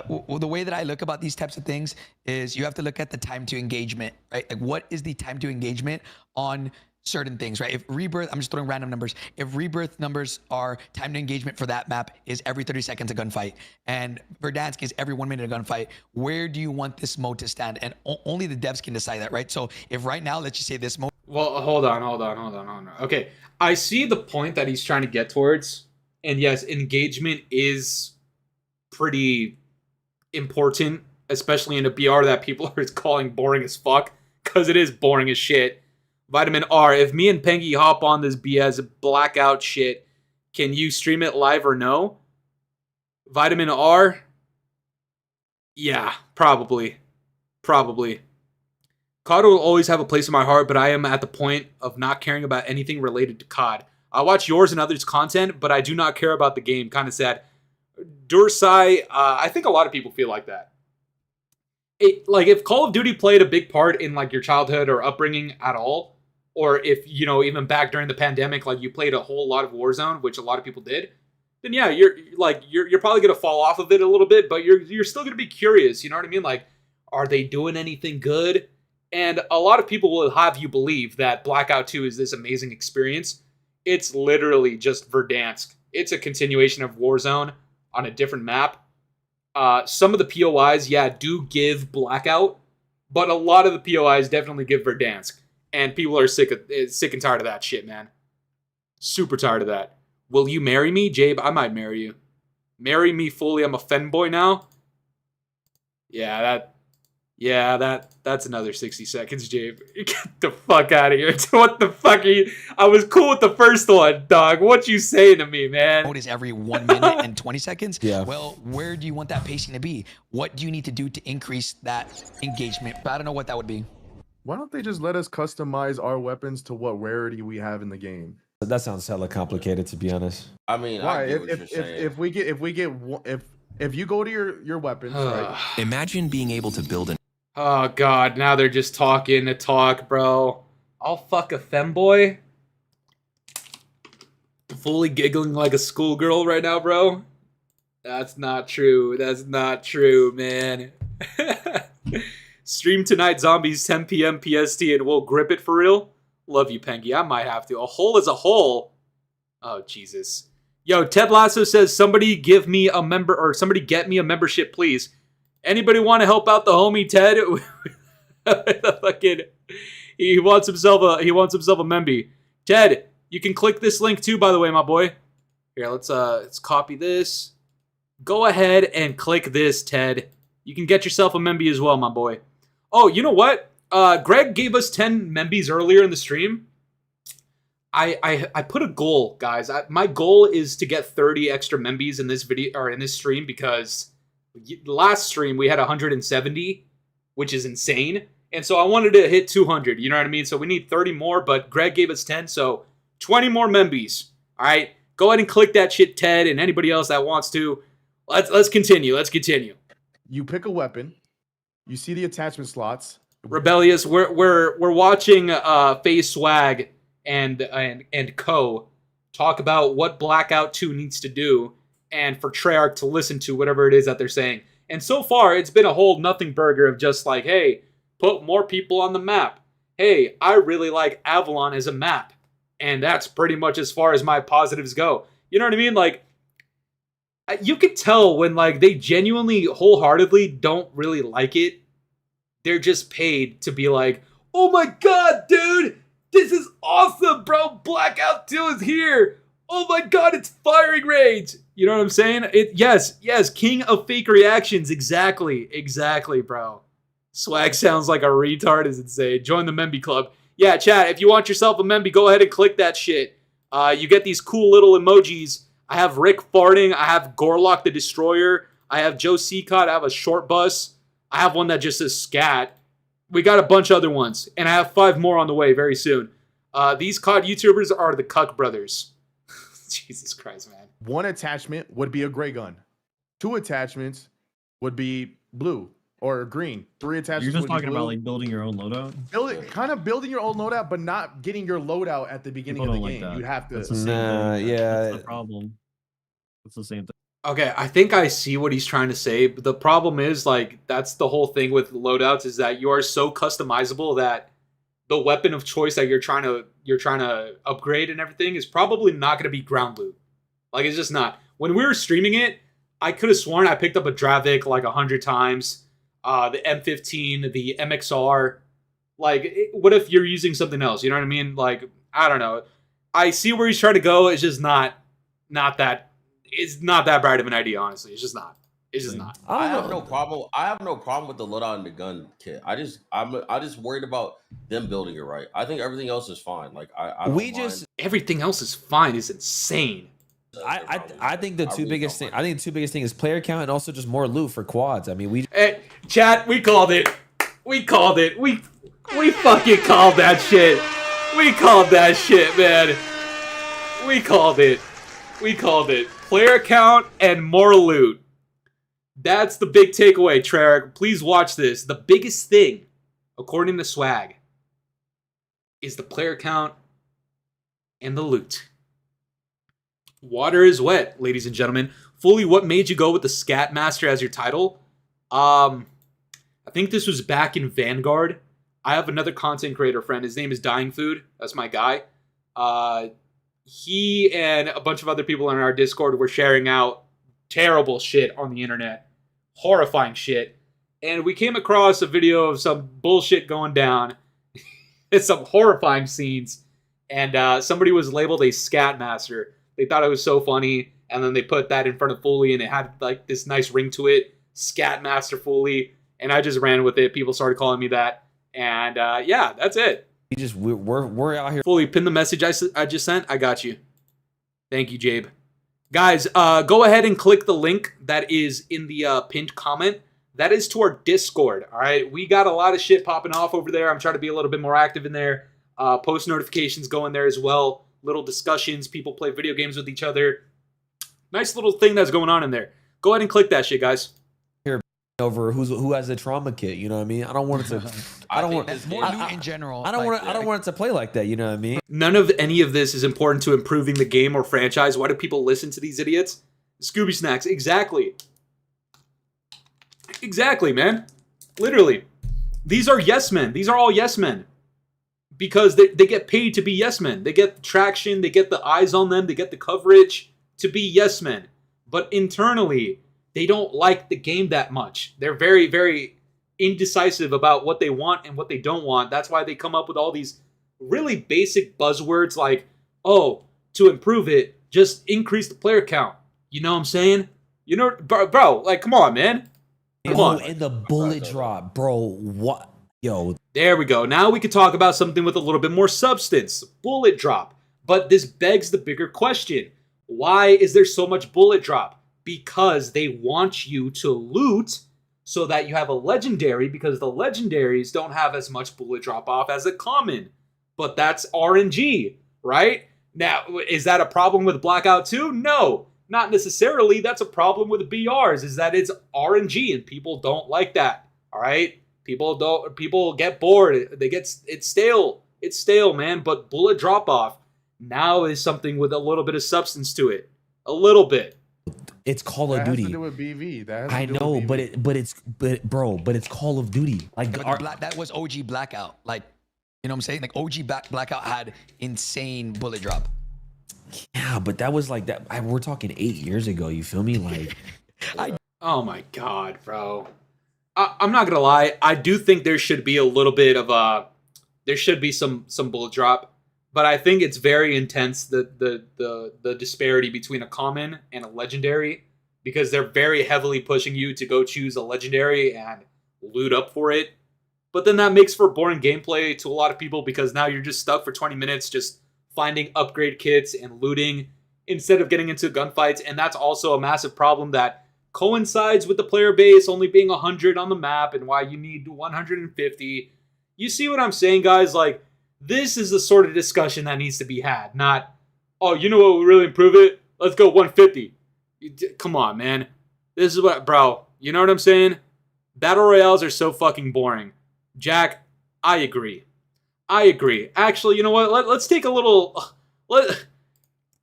Well, the way that I look about these types of things is you have to look at the time to engagement, right? Like, what is the time to engagement on certain things, right? If Rebirth, I'm just throwing random numbers. If Rebirth numbers are time to engagement for that map is every 30 seconds a gunfight, and Verdansk is every 1 minute a gunfight, where do you want this mode to stand? And only the devs can decide that, right? So if right now, let's just say this mode. Well, hold on. Okay, I see the point that he's trying to get towards. And yes, engagement is pretty important, especially in a BR that people are calling boring as fuck, because it is boring as shit. Vitamin R, if me and Pengy hop on this BS blackout shit, can you stream it live or no? Vitamin R? Yeah, probably. COD will always have a place in my heart, but I am at the point of not caring about anything related to COD. I watch yours and others' content, but I do not care about the game. Kind of sad. Dursai, I think a lot of people feel like that. Like, if Call of Duty played a big part in, like, your childhood or upbringing at all, or if, you know, even back during the pandemic, like, you played a whole lot of Warzone, which a lot of people did, then yeah, you're probably gonna fall off of it a little bit, but you're still gonna be curious. You know what I mean? Like, are they doing anything good? And a lot of people will have you believe that Blackout 2 is this amazing experience. It's literally just Verdansk. It's a continuation of Warzone on a different map. Some of the POIs, yeah, do give Blackout, but a lot of the POIs definitely give Verdansk. And people are sick and tired of that shit, man. Super tired of that. Will you marry me? Jabe, I might marry you. Marry me fully. I'm a femboy now. That's another 60 seconds, Jabe. Get the fuck out of here. What the fuck are you? I was cool with the first one, dog. What you saying to me, man? Mode is every 1 minute and 20 seconds. Yeah. Well, where do you want that pacing to be? What do you need to do to increase that engagement? But I don't know what that would be. Why don't they just let us customize our weapons to what rarity we have in the game? That sounds hella complicated, to be honest. I mean, Why? I get what you're saying. If you go to your weapons, right? Imagine being able to build an. Oh god, now they're just talking to talk, bro. I'll fuck a femboy. fully giggling like a schoolgirl right now, bro. That's not true. That's not true, man. Stream tonight, zombies, 10 p.m. PST, and we'll grip it for real. Love you, Pengy. I might have to. A hole is a hole. Oh, Jesus. Yo, Ted Lasso says, somebody give me a member, or somebody get me a membership, please. Anybody want to help out the homie Ted? Fucking, he wants himself a memby. Ted, you can click this link too, by the way, my boy. Here, let's copy this. Go ahead and click this, Ted. You can get yourself a memby as well, my boy. Oh, you know what? Greg gave us 10 membies earlier in the stream. I put a goal, guys. My goal is to get 30 extra membies in this video or in this stream because last stream we had 170, which is insane. And so I wanted to hit 200, you know what I mean? So we need 30 more, but Greg gave us 10, so 20 more membies. All right? Go ahead and click that shit, Ted, and anybody else that wants to. Let's continue. Let's continue. You pick a weapon. You see the attachment slots. Rebellious, we're watching FAZE SWAGG and Co talk about what Blackout 2 needs to do and for Treyarch to listen to whatever it is that they're saying. And so far, it's been a whole nothing burger of just like, hey, put more people on the map. Hey, I really like Avalon as a map. And that's pretty much as far as my positives go. You know what I mean? Like, you can tell when like they genuinely, wholeheartedly don't really like it. They're just paid to be like, oh my god, dude, this is awesome, bro. Blackout 2 is here. Oh my god, it's firing range. You know what I'm saying? Yes, king of fake reactions. Exactly, bro. Swag sounds like a retard is insane. Join the Memby Club. Yeah, chat, if you want yourself a Memby, go ahead and click that shit. You get these cool little emojis. I have Rick farting. I have Gorlock the Destroyer. I have Joe Seacott. I have a short bus. I have one that just says scat. We got a bunch of other ones. And I have 5 more on the way very soon. These COD YouTubers are the Cuck brothers. Jesus Christ, man. 1 attachment would be a gray gun. 2 attachments would be blue or green. 3 attachments. You're just talking about like building your own loadout? Building your own loadout, but not getting your loadout at the beginning of the game. Like you have to. That's the same thing. That's the problem. It's the same thing. Okay, I think I see what he's trying to say, but the problem is, like, that's the whole thing with loadouts is that you are so customizable that the weapon of choice that you're trying to upgrade and everything is probably not going to be ground loot. Like, it's just not. When we were streaming it, I could have sworn I picked up a Dravik like 100 times, the M15, the MXR. Like, what if you're using something else? You know what I mean? Like, I don't know. I see where he's trying to go. It's just not that. It's not that bright of an idea, honestly. It's just not. It's just not. I have no problem. I have no problem with the loadout and the gun kit. I'm just worried about them building it right. I think everything else is fine. Like everything else is fine. Is insane. I think the two biggest thing. I think the two biggest thing is player count and also just more loot for quads. I mean, chat. We called it. We called it. We fucking called that shit. We called that shit, man. We called it. We called it. Player count and more loot. That's the big takeaway, Treyarch. Please watch this. The biggest thing, according to Swag, is the player count and the loot. Water is wet, ladies and gentlemen. Fooly, what made you go with the Scat Master as your title? I think this was back in Vanguard. I have another content creator friend. His name is Dying Food. That's my guy. He and a bunch of other people in our Discord were sharing out terrible shit on the internet. Horrifying shit. And we came across a video of some bullshit going down. It's some horrifying scenes. And somebody was labeled a Scat Master. They thought it was so funny. And then they put that in front of Fooly and it had like this nice ring to it. Scat Master Fooly. And I just ran with it. People started calling me that. And yeah, that's it. We're out here. Fooly, pin the message I just sent. I got you. Thank you, Jabe. Guys, go ahead and click the link that is in the pinned comment. That is to our Discord, all right? We got a lot of shit popping off over there. I'm trying to be a little bit more active in there. Post notifications go in there as well. Little discussions. People play video games with each other. Nice little thing that's going on in there. Go ahead and click that shit, guys. Over who has a trauma kit, you know what I mean? I don't want it to. I don't want That's more loot in general. I don't want it to play like that. You know what I mean? None of any of this is important to improving the game or franchise. Why do people listen to these idiots? Scooby Snacks, exactly. Exactly, man. Literally. These are yes men. These are all yes men. Because they get paid to be yes men. They get traction, they get the eyes on them, they get the coverage to be yes men. But internally, they don't like the game that much. They're very, very indecisive about what they want and what they don't want. That's why they come up with all these really basic buzzwords like, oh, to improve it, just increase the player count. You know what I'm saying? You know, bro, like, come on, man. Come on. And the bullet drop, bro. What? Yo. There we go. Now we can talk about something with a little bit more substance. Bullet drop. But this begs the bigger question. Why is there so much bullet drop? Because they want you to loot so that you have a legendary, because the legendaries don't have as much bullet drop off as a common. But that's RNG, right? Now, is that a problem with Blackout 2? No. Not necessarily. That's a problem with BRs, is that it's RNG and people don't like that. All right? People get bored. It's stale. It's stale, man. But bullet drop off now is something with a little bit of substance to it. A little bit. It's Call of Duty. That has to do with BV. I know, but it's Call of Duty. Like that was OG Blackout. Like, you know what I'm saying? Like OG Blackout had insane bullet drop. Yeah, but that was like that. We're talking 8 years ago. You feel me? Like, oh my god, bro. I'm not gonna lie. I do think there should be a little bit of there should be some bullet drop, but I think it's very intense the disparity between a common and a legendary, because they're very heavily pushing you to go choose a legendary and loot up for it. But then that makes for boring gameplay to a lot of people, because now you're just stuck for 20 minutes just finding upgrade kits and looting instead of getting into gunfights. And that's also a massive problem that coincides with the player base only being 100 on the map and why you need 150. You see what I'm saying, guys? Like, this is the sort of discussion that needs to be had. Not, oh, you know what will really improve it? Let's go 150. Come on, man. This is what, bro, you know what I'm saying? Battle Royales are so fucking boring. Jack, I agree. I agree. Actually, you know what? Let's take a little...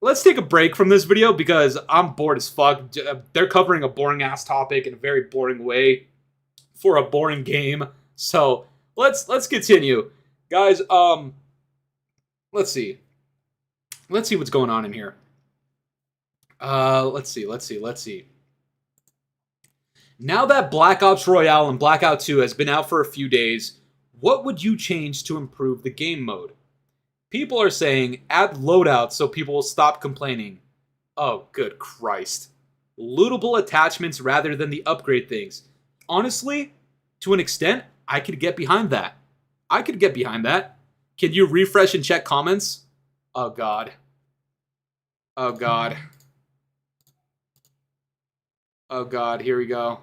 Let's take a break from this video because I'm bored as fuck. They're covering a boring-ass topic in a very boring way for a boring game. So, let's continue. Guys, let's see. Let's see what's going on in here. Let's see. Now that Black Ops Royale and Blackout 2 has been out for a few days, what would you change to improve the game mode? People are saying, add loadout so people will stop complaining. Oh, good Christ. Lootable attachments rather than the upgrade things. Honestly, to an extent, I could get behind that. Can you refresh and check comments? Oh, God. Oh, God. Oh, God, here we go.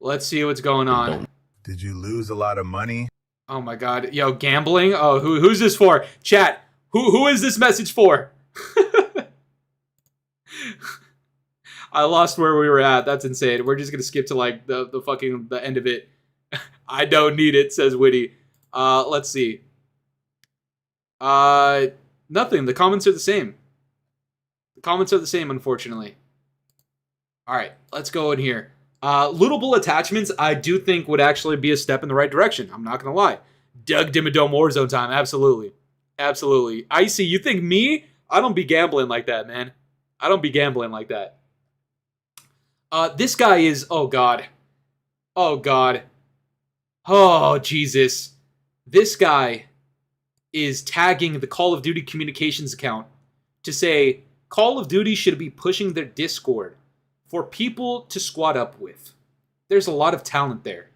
Let's see what's going on. Did you lose a lot of money? Oh my god. Yo, gambling? Oh, who's this for? Chat, who is this message for? I lost where we were at. That's insane. We're just gonna skip to like the end of it. I don't need it, says Witty. Let's see. Nothing. The comments are the same. Unfortunately. Alright, let's go in here. Lootable attachments, I do think would actually be a step in the right direction. I'm not gonna lie. Doug Dimmadome Warzone time, absolutely. Absolutely. Icy, you think me? I don't be gambling like that, man. I don't be gambling like that. This guy is, oh god. Oh god. Oh, Jesus. This guy is tagging the Call of Duty communications account to say Call of Duty should be pushing their Discord for people to squad up with. There's a lot of talent there.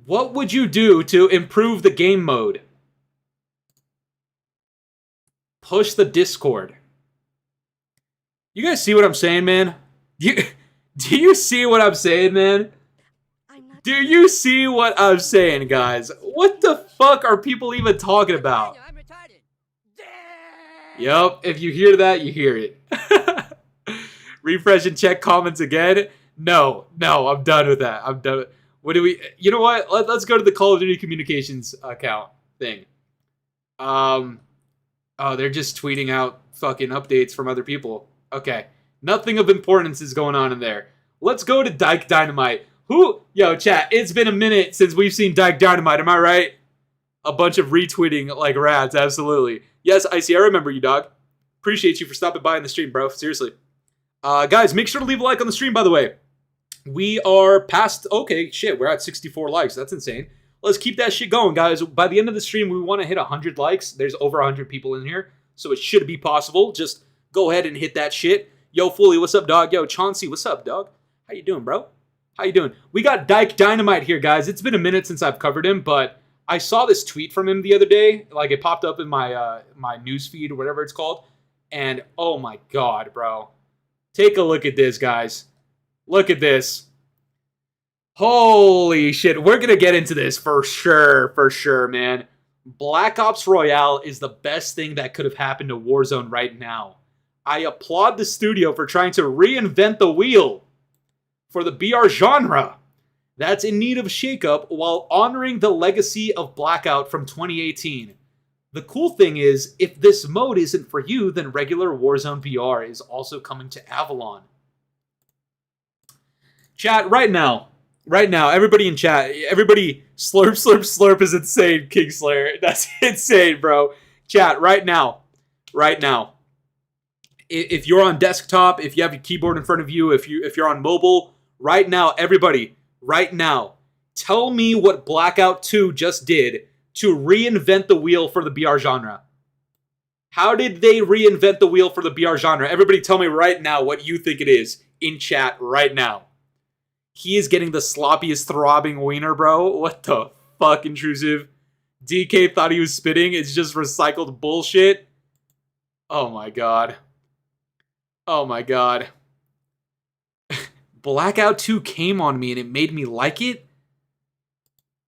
What would you do to improve the game mode? Push the Discord. You guys see what I'm saying, man? Do you see what I'm saying, man? Do you see what I'm saying, guys? What the fuck are people even talking about? Yup, if you hear that, you hear it. Refresh and check comments again. No, I'm done with that. What do we... You know what? Let's go to the Call of Duty communications account thing. Oh, they're just tweeting out fucking updates from other people. Okay. Nothing of importance is going on in there. Let's go to Dyke Dynamite. Yo, chat, it's been a minute since we've seen Dyke Dynamite. Am I right? A bunch of retweeting like rats. Absolutely. Yes, Icy, I remember you, dog. Appreciate you for stopping by in the stream, bro. Seriously. Guys, make sure to leave a like on the stream, by the way. We are past... Okay, shit, we're at 64 likes. That's insane. Let's keep that shit going, guys. By the end of the stream, we want to hit 100 likes. There's over 100 people in here, so it should be possible. Just go ahead and hit that shit. Yo, Fooly, what's up, dog? Yo, Chauncey, what's up, dog? How you doing, bro? How you doing? We got Dyke Dynamite here, guys. It's been a minute since I've covered him, but I saw this tweet from him the other day. Like, it popped up in my my news feed or whatever it's called. And, oh my god, bro. Take a look at this, guys. Look at this. Holy shit. We're going to get into this for sure, man. Black Ops Royale is the best thing that could have happened to Warzone right now. I applaud the studio for trying to reinvent the wheel for the BR genre that's in need of shakeup while honoring the legacy of Blackout from 2018. The cool thing is, if this mode isn't for you, then regular Warzone BR is also coming to Avalon. Chat, right now, everybody in chat, everybody slurp is insane, Kingslayer. That's insane, bro. Chat, right now. If you're on desktop, if you have your keyboard in front of you, if you're on mobile, right now, everybody, right now, tell me what Blackout 2 just did to reinvent the wheel for the BR genre. How did they reinvent the wheel for the BR genre? Everybody tell me right now what you think it is in chat right now. He is getting the sloppiest throbbing wiener, bro. What the fuck, Intrusive? DK thought he was spitting. It's just recycled bullshit. Oh my god. Oh my god. Blackout 2 came on me and it made me like it.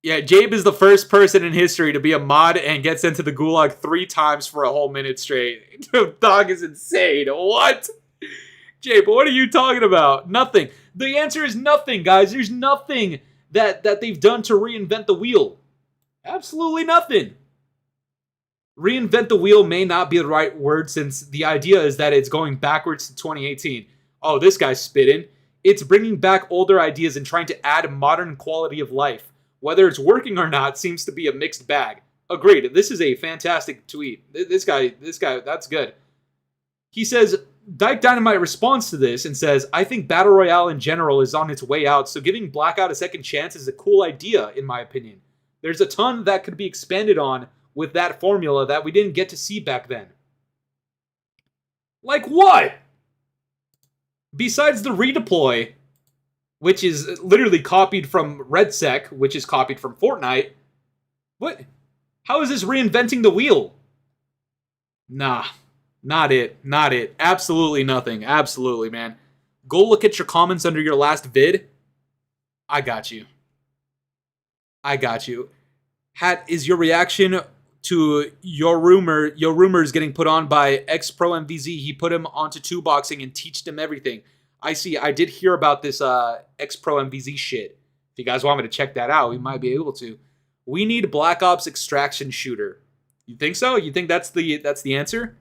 Yeah, Jabe is the first person in history to be a mod and get sent to the gulag 3 times for a whole minute straight. Dog is insane. What? Jabe, what are you talking about? Nothing. The answer is nothing, guys. There's nothing that they've done to reinvent the wheel. Absolutely nothing. Reinvent the wheel may not be the right word since the idea is that it's going backwards to 2018. Oh, this guy's spitting. It's bringing back older ideas and trying to add modern quality of life. Whether it's working or not seems to be a mixed bag. Agreed. This is a fantastic tweet. This guy, that's good. He says, Dyke Dynamite responds to this and says, I think Battle Royale in general is on its way out, so giving Blackout a second chance is a cool idea, in my opinion. There's a ton that could be expanded on with that formula that we didn't get to see back then. Like what? Besides the redeploy, which is literally copied from RedSec, which is copied from Fortnite. What? How is this reinventing the wheel? Nah, not it. Absolutely nothing. Absolutely, man. Go look at your comments under your last vid. I got you. Hat, is your reaction to your rumors getting put on by ex-pro MVZ? He put him onto 2-boxing and teached him everything. I see. I did hear about this ex-pro MVZ shit. If you guys want me to check that out, we might be able to. We need Black Ops extraction shooter. You think so? You think that's the answer?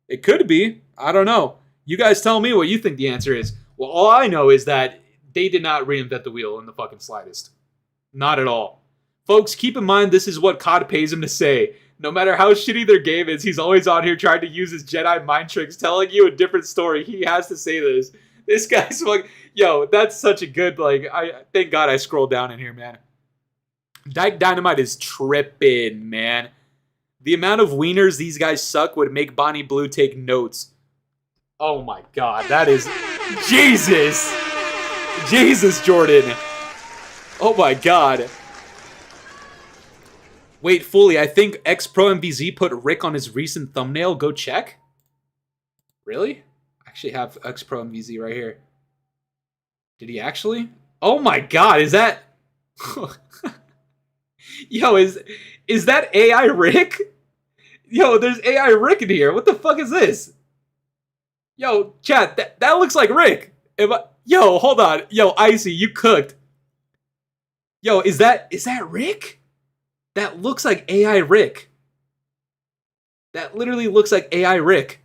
It could be. I don't know. You guys tell me what you think the answer is. Well, all I know is that they did not reinvent the wheel in the fucking slightest. Not at all. Folks, keep in mind this is what COD pays him to say. No matter how shitty their game is, he's always on here trying to use his Jedi mind tricks, telling you a different story. He has to say this. This guy's like, yo, that's such a good, I thank God I scrolled down in here, man. Dyke Dynamite is tripping, man. The amount of wieners these guys suck would make Bonnie Blue take notes. Oh my god, that is... Jesus! Jesus, Jordan! Oh my god. Wait, Fooly, I think ex-pro MVZ put Rick on his recent thumbnail. Go check? Really? I actually have ex-pro MVZ right here. Did he actually? Oh my god, is that... Yo, is that AI Rick? Yo, there's AI Rick in here. What the fuck is this? Yo, chat, that looks like Rick. Yo, hold on. Yo, Icy, you cooked. Yo, is that Rick? That looks like AI Rick. That literally looks like AI Rick.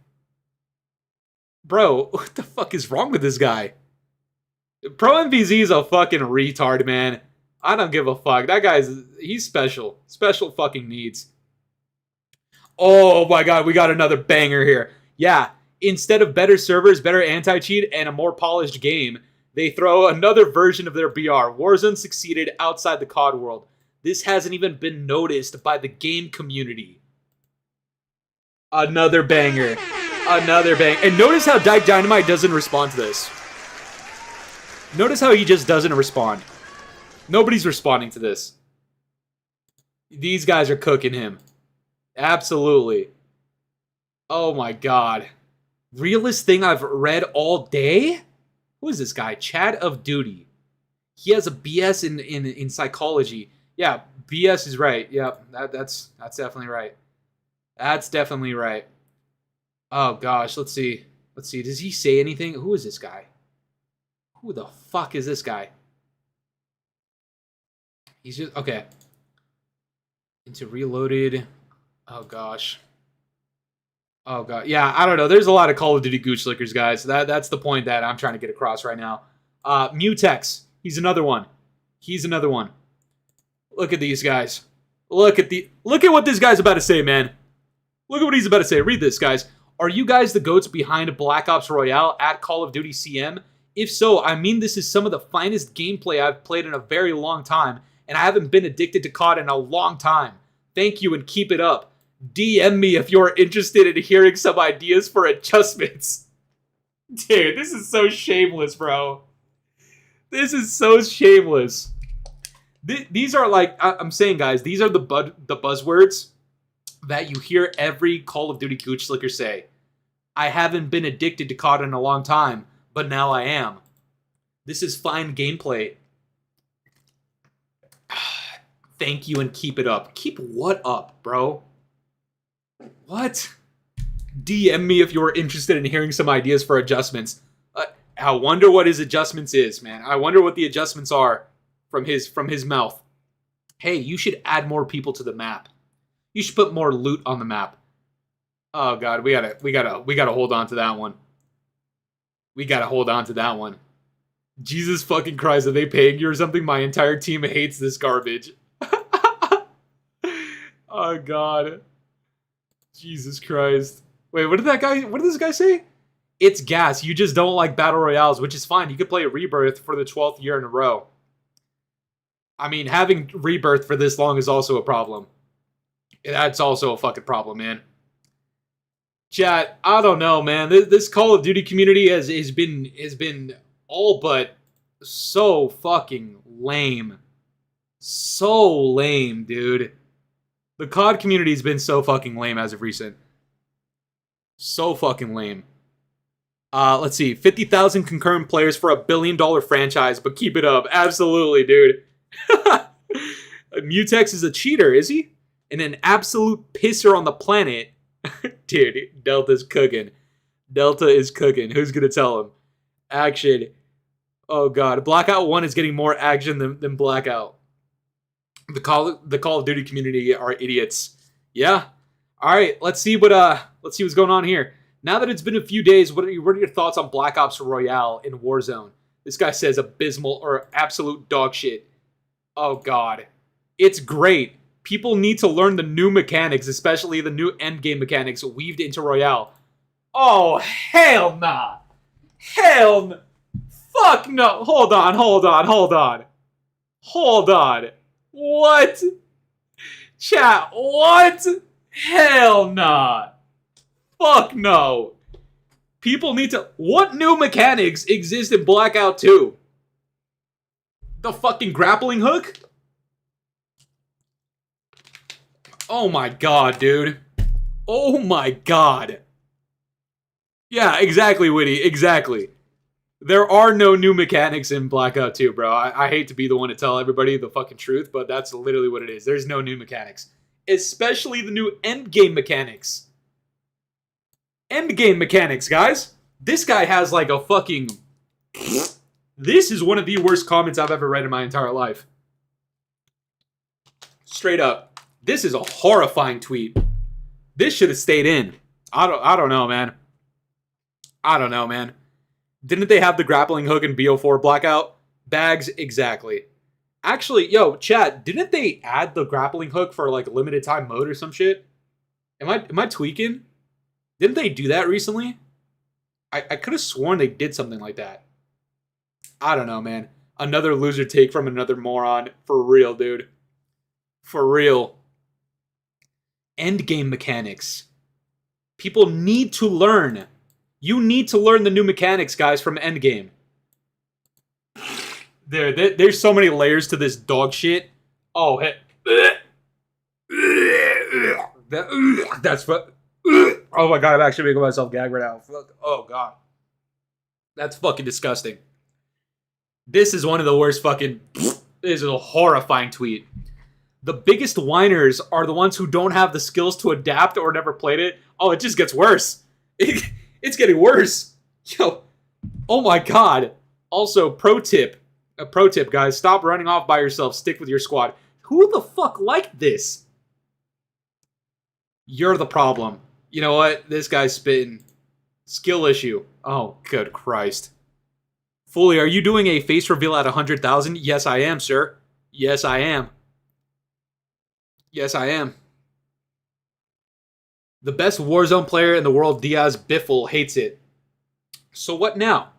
Bro, what the fuck is wrong with this guy? Pro MVZ is a fucking retard, man. I don't give a fuck. That he's special. Special fucking needs. Oh my god, we got another banger here. Yeah, instead of better servers, better anti-cheat, and a more polished game, they throw another version of their BR. Warzone succeeded outside the COD world. This hasn't even been noticed by the game community. Another banger. Another bang. And notice how Dyke Dynamite doesn't respond to this. Notice how he just doesn't respond. Nobody's responding to this. These guys are cooking him. Absolutely. Oh my god. Realest thing I've read all day? Who is this guy? Chad of Duty. He has a BS in psychology. Yeah, BS is right. Yeah, that's definitely right. That's definitely right. Oh gosh, let's see. Let's see. Does he say anything? Who is this guy? Who the fuck is this guy? He's just okay. Into Reloaded. Oh gosh. Oh god. Yeah, I don't know. There's a lot of Call of Duty gooch lickers, guys. That's the point that I'm trying to get across right now. Mutex. He's another one. He's another one. Look at these guys. Look at what this guy's about to say, man. Look at what he's about to say. Read this, guys. Are you guys the goats behind Black Ops Royale at Call of Duty CM? If so, I mean this is some of the finest gameplay I've played in a very long time, and I haven't been addicted to COD in a long time. Thank you and keep it up. DM me if you're interested in hearing some ideas for adjustments. Dude, this is so shameless, bro. This is so shameless. These are like, I'm saying, guys, these are the buzzwords that you hear every Call of Duty gooch slicker say. I haven't been addicted to COD in a long time, but now I am. This is fine gameplay. Thank you and keep it up. Keep what up, bro? What? DM me if you're interested in hearing some ideas for adjustments. I wonder what his adjustments is, man. I wonder what the adjustments are from his mouth. Hey, you should add more people to the map. You should put more loot on the map. Oh god, we gotta hold on to that one. We gotta hold on to that one. Jesus fucking Christ, are they paying you or something? My entire team hates this garbage. Oh god. Jesus Christ. Wait, what did this guy say? It's gas. You just don't like battle royales, which is fine. You could play Rebirth for the 12th year in a row. I mean, having Rebirth for this long is also a problem. That's also a fucking problem, man. Chat, I don't know, man. This Call of Duty community has been all but so fucking lame. So lame, dude. The COD community has been so fucking lame as of recent. So fucking lame. Let's see. 50,000 concurrent players for $1 billion franchise, but keep it up. Absolutely, dude. Mutex is a cheater, is he? And an absolute pisser on the planet. Dude, Delta's cooking. Delta is cooking. Who's gonna tell him? Action. Oh god. Blackout 1 is getting more action than Blackout. The Call of Duty community are idiots. Yeah. Alright, let's see what's going on here. Now that it's been a few days, what are your thoughts on Black Ops Royale in Warzone? This guy says abysmal or absolute dog shit. Oh god. It's great. People need to learn the new mechanics, especially the new endgame mechanics weaved into Royale. Oh, hell nah. Hell no. Fuck no. Hold on. What? Chat, what? Hell nah. Fuck no. People need to... What new mechanics exist in Blackout 2? The fucking grappling hook? Oh my god, dude. Oh my god. Yeah, exactly, Witty. Exactly. There are no new mechanics in Blackout 2, bro. I hate to be the one to tell everybody the fucking truth, but that's literally what it is. There's no new mechanics. Especially the new endgame mechanics. Endgame mechanics, guys. This guy has like a fucking... This is one of the worst comments I've ever read in my entire life. straight up, this is a horrifying tweet. This should have stayed in. I don't know, man. I don't know, man. Didn't they have the grappling hook in BO4 Blackout? Bags, exactly. Actually, yo, chat, didn't they add the grappling hook for like limited time mode or some shit? Am I tweaking? Didn't they do that recently? I could have sworn they did something like that. I don't know, man. Another loser take from another moron. For real, dude. For real. Endgame mechanics. People need to learn. You need to learn the new mechanics, guys, from Endgame. There's so many layers to this dog shit. Oh, hey. That's oh my god, I'm actually making myself gag right now. Oh god. That's fucking disgusting. This is one of the worst fucking... This is a horrifying tweet. The biggest whiners are the ones who don't have the skills to adapt or never played it. Oh, it just gets worse. It's getting worse. Yo. Oh my god. Also, pro tip, guys. Stop running off by yourself. Stick with your squad. Who the fuck liked this? You're the problem. You know what? This guy's spitting. Skill issue. Oh, good Christ. Fooly, are you doing a face reveal at 100,000? Yes, I am, sir. Yes, I am. Yes, I am. The best Warzone player in the world, Diaz Biffle, hates it. So what now?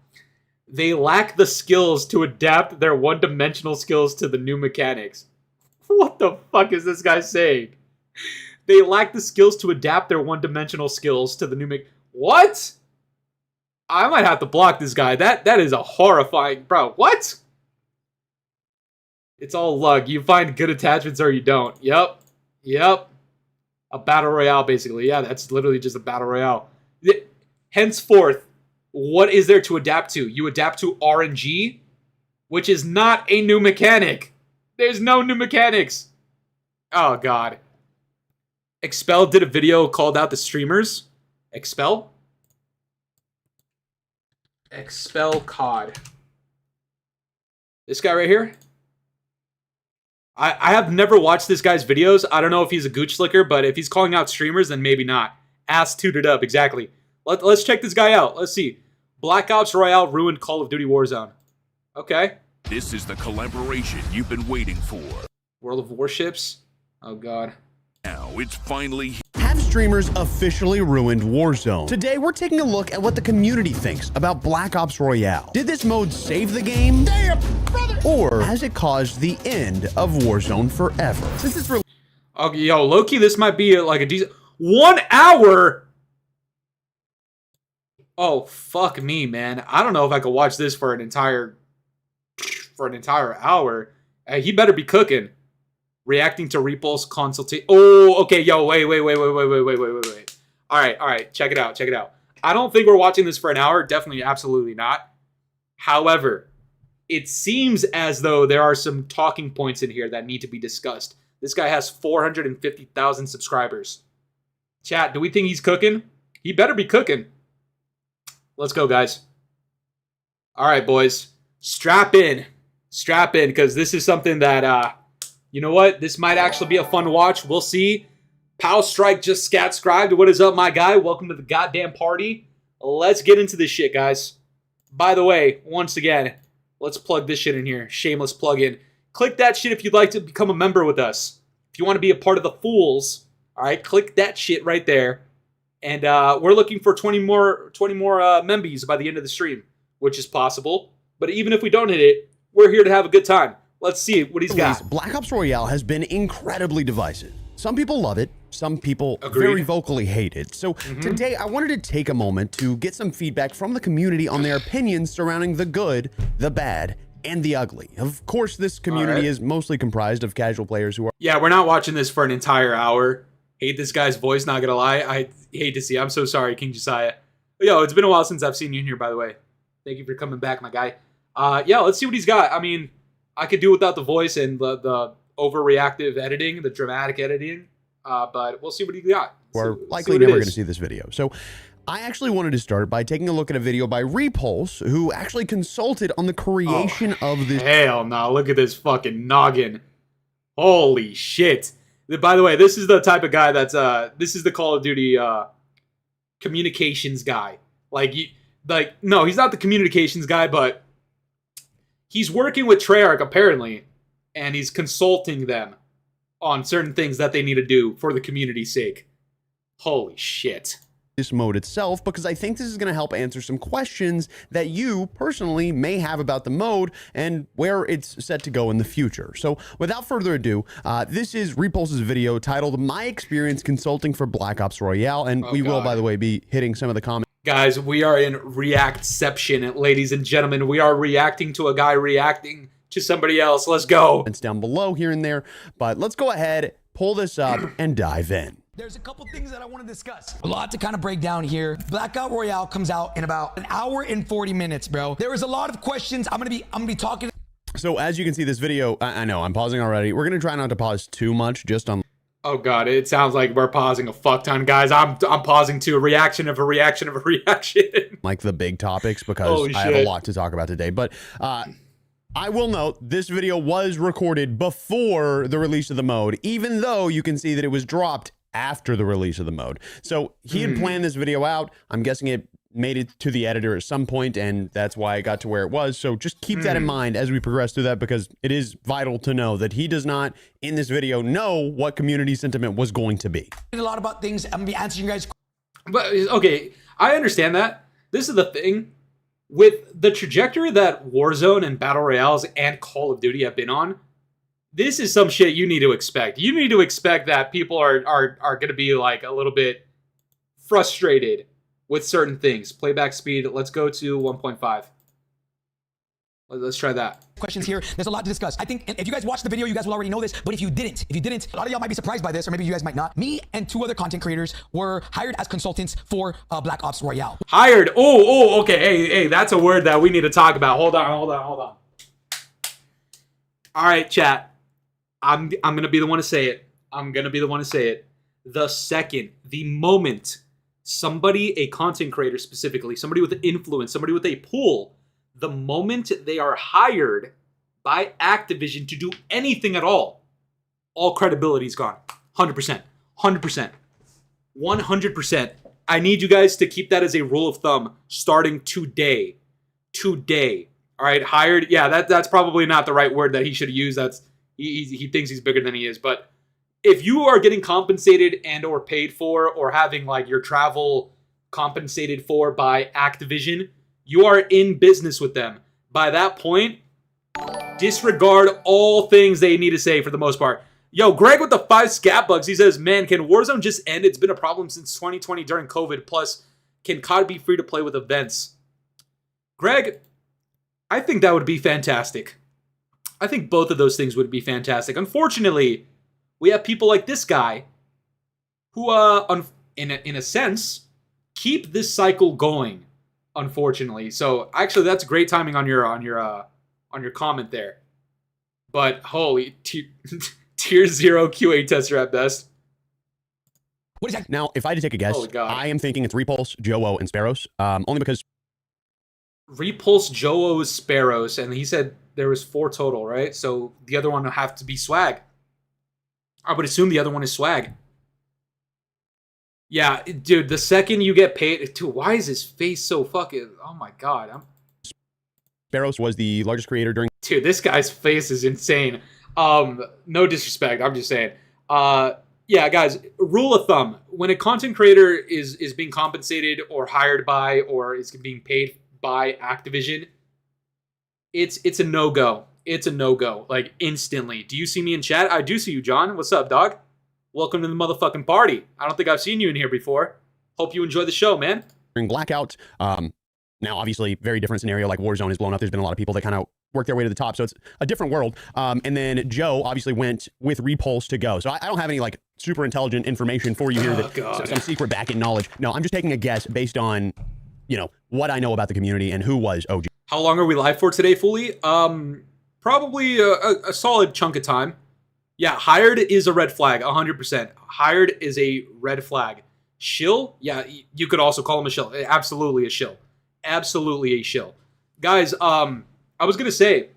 They lack the skills to adapt their one-dimensional skills to the new mechanics. What the fuck is this guy saying? They lack the skills to adapt their one-dimensional skills to the new What? I might have to block this guy. That is a horrifying... Bro, what? It's all luck. You find good attachments or you don't. Yep. Yep. A battle royale, basically. Yeah, that's literally just a battle royale. Henceforth, what is there to adapt to? You adapt to RNG, which is not a new mechanic. There's no new mechanics. Oh, God. Expel did a video called out the streamers. Expel? Expel COD. This guy right here? I have never watched this guy's videos. I don't know if he's a gooch slicker, but if he's calling out streamers, then maybe not. Ass tooted up, exactly. Let's check this guy out. Let's see. Black Ops Royale ruined Call of Duty Warzone. Okay. This is the collaboration you've been waiting for. World of Warships. Oh, God. Now it's finally... Have streamers officially ruined Warzone? Today, we're taking a look at what the community thinks about Black Ops Royale. Did this mode save the game? Damn, brother! Or has it caused the end of Warzone forever? Since it's okay, yo, low-key, this might be like a decent... 1 hour? Oh, fuck me, man. I don't know if I could watch this for an entire hour. He better be cooking. Reacting to Repulse consultation. Oh, okay, yo, wait. All right, check it out. I don't think we're watching this for an hour. Definitely, absolutely not. However, it seems as though there are some talking points in here that need to be discussed. This guy has 450,000 subscribers. Chat, do we think he's cooking? He better be cooking. Let's go, guys. All right, boys. Strap in, because this is something that... you know what? This might actually be a fun watch. We'll see. Pow Strike just scat-scribed. What is up, my guy? Welcome to the goddamn party. Let's get into this shit, guys. By the way, once again, let's plug this shit in here. Shameless plug-in. Click that shit if you'd like to become a member with us. If you want to be a part of the Fools, all right, click that shit right there. And we're looking for 20 more membies by the end of the stream, which is possible. But even if we don't hit it, we're here to have a good time. Let's see what he's got. Black Ops Royale has been incredibly divisive. Some people love it. Some people very vocally hate it. So today I wanted to take a moment to get some feedback from the community on their opinions surrounding the good, the bad, and the ugly. Of course, this community is mostly comprised of casual players who are... Yeah, we're not watching this for an entire hour. Hate this guy's voice, not gonna lie. I hate to see it. I'm so sorry, King Josiah. But yo, it's been a while since I've seen you in here, by the way. Thank you for coming back, my guy. Yeah, let's see what he's got. I mean... I could do without the voice and the overreactive editing, the dramatic editing, but we'll see what he got. We're likely never going to see this video. So I actually wanted to start by taking a look at a video by Repulse, who actually consulted on the creation of this. Hell no, look at this fucking noggin. Holy shit. By the way, this is the type of guy that's this is the Call of Duty communications guy. No, he's not the communications guy, but he's working with Treyarch apparently, and he's consulting them on certain things that they need to do for the community's sake. Holy shit. This mode itself, because I think this is going to help answer some questions that you personally may have about the mode and where it's set to go in the future. So without further ado, this is Repulse's video titled My Experience Consulting for Black Ops Royale, and we will, by the way, be hitting some of the comments. Guys, we are in Reactception, ladies and gentlemen. We are reacting to a guy reacting to somebody else. Let's go. It's down below here and there, but let's go ahead, pull this up, and dive in. There's a couple things that I want to discuss. A lot to kind of break down here. Blackout Royale comes out in about an hour and 40 minutes, bro. There is a lot of questions. I'm gonna be talking. So as you can see, this video, I know I'm pausing already. We're gonna try not to pause too much, just on. Oh god, it sounds like we're pausing a fuck ton, guys. I'm pausing to a reaction of a reaction of a reaction. Like the big topics, because I have a lot to talk about today. But I will note this video was recorded before the release of the mode, even though you can see that it was dropped after the release of the mode. So he had planned this video out. I'm guessing it made it to the editor at some point, and that's why it got to where it was. So just keep that in mind as we progress through that, because it is vital to know that he does not, in this video, know what community sentiment was going to be. A lot about things. I'm gonna be answering you guys. But okay, I understand that. This is the thing. With the trajectory that Warzone and Battle Royales and Call of Duty have been on, this is some shit you need to expect. You need to expect that people are going to be like a little bit frustrated with certain things. Playback speed, let's go to 1.5. Let's try that. Questions here. There's a lot to discuss. I think if you guys watched the video, you guys will already know this. But if you didn't, a lot of y'all might be surprised by this, or maybe you guys might not. Me and 2 other content creators were hired as consultants for Black Ops Royale. Hired? Oh, okay. Hey, that's a word that we need to talk about. Hold on. All right, chat. I'm gonna be the one to say it. The moment somebody, a content creator specifically, somebody with influence, somebody with a pull, the moment they are hired by Activision to do anything at all credibility is gone. 100%. 100%. I need you guys to keep that as a rule of thumb starting today. All right, hired. Yeah, that's probably not the right word that he should use. He thinks he's bigger than he is. But if you are getting compensated and or paid for, or having like your travel compensated for by Activision, you are in business with them. By that point, disregard all things they need to say for the most part. Yo, Greg with the 5 scat bugs. He says, man, can Warzone just end? It's been a problem since 2020 during COVID. Plus, can COD be free to play with events? Greg, I think that would be fantastic. I think both of those things would be fantastic. Unfortunately, we have people like this guy who, in a sense, keep this cycle going. Unfortunately, so actually, that's great timing on your comment there. But holy, tier 0 QA tester at best. What is that? Now, if I had to take a guess, I am thinking it's Repulse, Joe, and Sparrows. Only because Repulse, Joe, Sparrows, and he said there was 4 total, right? So the other one would have to be Swag. I would assume the other one is Swag. Yeah, dude, the second you get paid... Dude, why is his face so fucking... Oh my god. Sparrows was the largest creator during... Dude, this guy's face is insane. No disrespect, I'm just saying. Yeah, guys, rule of thumb. When a content creator is being compensated or hired by or is being paid by Activision, it's a no-go. It's a no-go. Like, instantly. Do you see me in chat? I do see you, John. What's up, dog? Welcome to the motherfucking party. I don't think I've seen you in here before. Hope you enjoy the show, man. During Blackout, now obviously very different scenario, like Warzone is blown up. There's been a lot of people that kind of work their way to the top, so it's a different world. And then Joe obviously went with Repulse to go. So I don't have any like super intelligent information for you here, some secret back-end knowledge. No, I'm just taking a guess based on, you know, what I know about the community and who was OG. How long are we live for today, Fooly? Probably a solid chunk of time. Yeah, hired is a red flag, 100%. Hired is a red flag. Shill? Yeah, you could also call him a shill. Absolutely a shill. Absolutely a shill. Guys, I was going to say,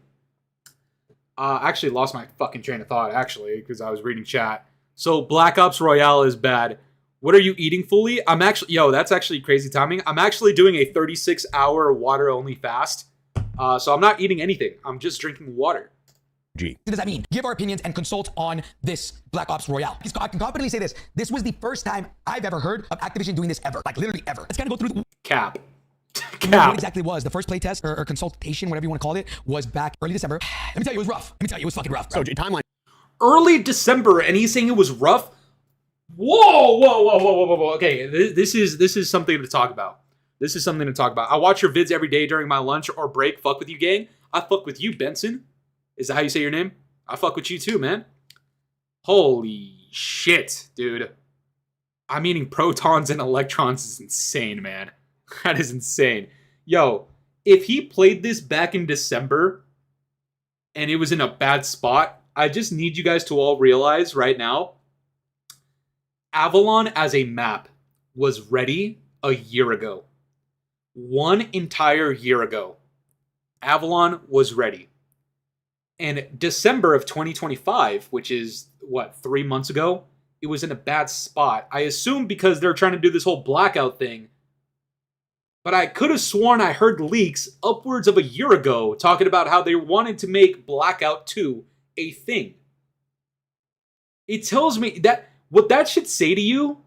Actually lost my fucking train of thought, actually, because I was reading chat. So, Black Ops Royale is bad. What are you eating, Fooly? I'm actually... Yo, that's actually crazy timing. I'm actually doing a 36-hour water-only fast. So, I'm not eating anything. I'm just drinking water. What does that mean? Give our opinions and consult on this Black Ops Royale. I can confidently say this. This was the first time I've ever heard of Activision doing this ever. Like, literally ever. Let's kind of go through... Cap. What exactly was the first playtest or consultation, whatever you want to call it, was back early December. Let me tell you, it was rough. Let me tell you, it was fucking rough. So, timeline. Early December, and he's saying it was rough? Whoa. Okay, this is something to talk about. This is something to talk about. I watch your vids every day during my lunch or break. Fuck with you, gang. I fuck with you, Benson. Is that how you say your name? I fuck with you too, man. Holy shit, dude. I'm eating protons and electrons is insane, man. That is insane. Yo, if he played this back in December and it was in a bad spot, I just need you guys to all realize right now, Avalon as a map was ready a year ago. 1 entire year ago. Avalon was ready. And December of 2025, which is, 3 months ago, it was in a bad spot. I assume because they're trying to do this whole blackout thing. But I could have sworn I heard leaks upwards of a year ago talking about how they wanted to make Blackout 2 a thing. It tells me that what that should say to you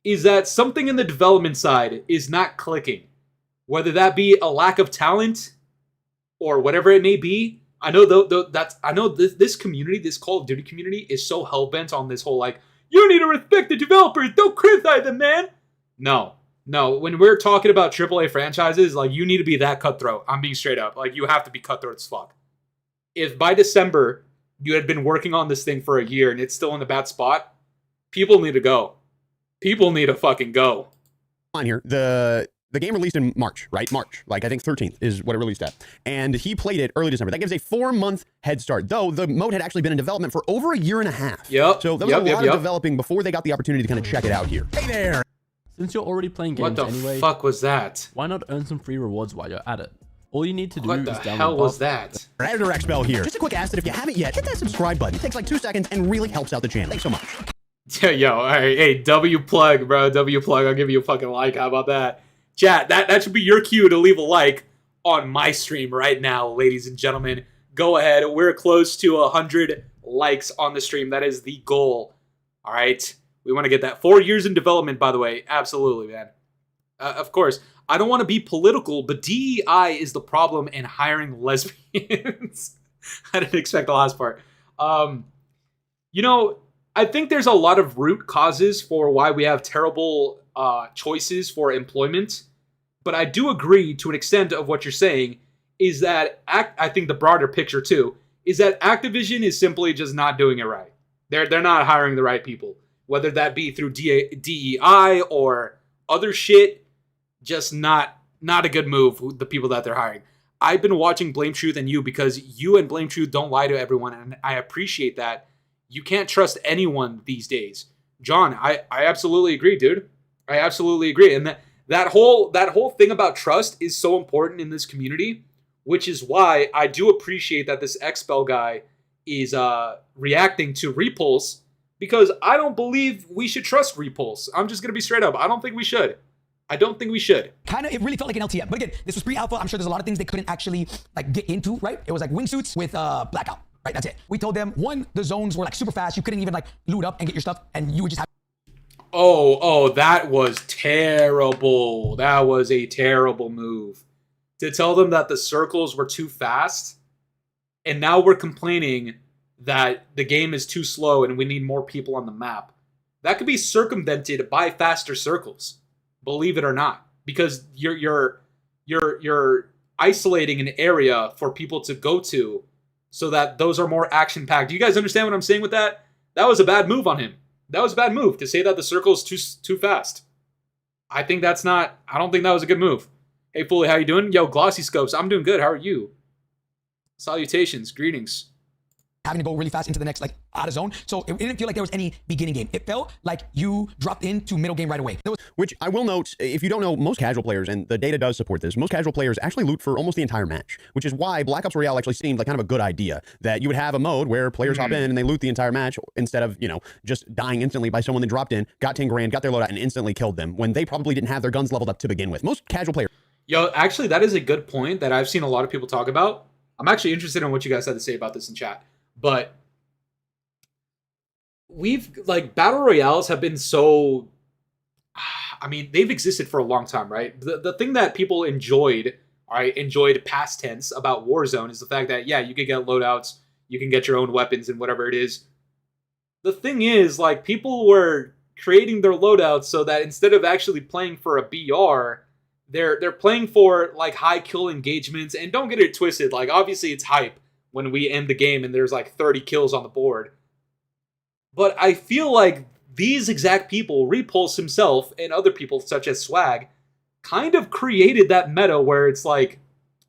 is that something in the development side is not clicking. Whether that be a lack of talent or whatever it may be. I know this community, this Call of Duty community, is so hell-bent on this whole like, you need to respect the developers, don't criticize them, man. No, when we're talking about AAA franchises, like, you need to be that cutthroat. I'm being straight up. Like, you have to be cutthroat as fuck. If by December you had been working on this thing for a year and it's still in a bad spot, people need to go. People need to fucking go. On here, the game released in March, right? March, like I think 13th is what it released at. And he played it early December. That gives a 4-month head start, though the mode had actually been in development for over a year and a half. Yep. So there was a lot of developing before they got the opportunity to kind of check it out here. Hey there! Since you're already playing games anyway, what the fuck was that? Why not earn some free rewards while you're at it? All you need to do is download... What the hell was that? Editor X Bell here. Just a quick ask that if you haven't yet, hit that subscribe button. It takes like 2 seconds and really helps out the channel. Thanks so much. Yo, all right, hey, W plug, bro. W plug. I'll give you a fucking like. How about that? Chat, that should be your cue to leave a like on my stream right now, ladies and gentlemen. Go ahead. We're close to 100 likes on the stream. That is the goal. All right. We want to get that. 4 years in development, by the way. Absolutely, man. Of course. I don't want to be political, but DEI is the problem in hiring lesbians. I didn't expect the last part. You know, I think there's a lot of root causes for why we have terrible choices for employment. But I do agree to an extent of what you're saying is that, I think the broader picture too, is that Activision is simply just not doing it right. They're not hiring the right people. Whether that be through DEI or other shit, just not a good move, the people that they're hiring. I've been watching Blame Truth and you because you and Blame Truth don't lie to everyone, and I appreciate that. You can't trust anyone these days. John, I absolutely agree, dude. I absolutely agree. And that whole thing about trust is so important in this community, which is why I do appreciate that this Expel guy is reacting to Repulse, because I don't believe we should trust Repulse. I'm just going to be straight up. I don't think we should. I don't think we should. Kind of, it really felt like an LTM. But again, this was pre-alpha. I'm sure there's a lot of things they couldn't actually like get into, right? It was like wingsuits with Blackout, right? That's it. We told them, one, the zones were like super fast. You couldn't even like loot up and get your stuff, and you would just have... Oh, that was terrible. That was a terrible move. To tell them that the circles were too fast, and now we're complaining that the game is too slow and we need more people on the map. That could be circumvented by faster circles, believe it or not, because you're isolating an area for people to go to so that those are more action-packed. Do you guys understand what I'm saying with that? That was a bad move on him. That was a bad move to say that the circle is too fast. I don't think that was a good move. Hey, Fooly, how you doing? Yo, Glossy Scopes, I'm doing good. How are you? Salutations, greetings. having to go really fast into the next, like, out of zone. So it didn't feel like there was any beginning game. It felt like you dropped into middle game right away. Which I will note, if you don't know, most casual players, and the data does support this, most casual players actually loot for almost the entire match, which is why Black Ops Royale actually seemed like kind of a good idea, that you would have a mode where players hop in and they loot the entire match instead of, you know, just dying instantly by someone that dropped in, got 10 grand, got their loadout, and instantly killed them when they probably didn't have their guns leveled up to begin with. Most casual players. Yo, actually, that is a good point that I've seen a lot of people talk about. I'm actually interested in what you guys had to say about this in chat. But battle royales have been so, I mean, they've existed for a long time, right? The thing that people enjoyed, past tense about Warzone is the fact that, yeah, you can get loadouts, you can get your own weapons and whatever it is. The thing is, like, people were creating their loadouts so that instead of actually playing for a BR, they're playing for, like, high kill engagements. And don't get it twisted, like, obviously it's hype when we end the game and there's like 30 kills on the board. But I feel like these exact people, Repulse himself and other people such as Swag, kind of created that meta where it's like,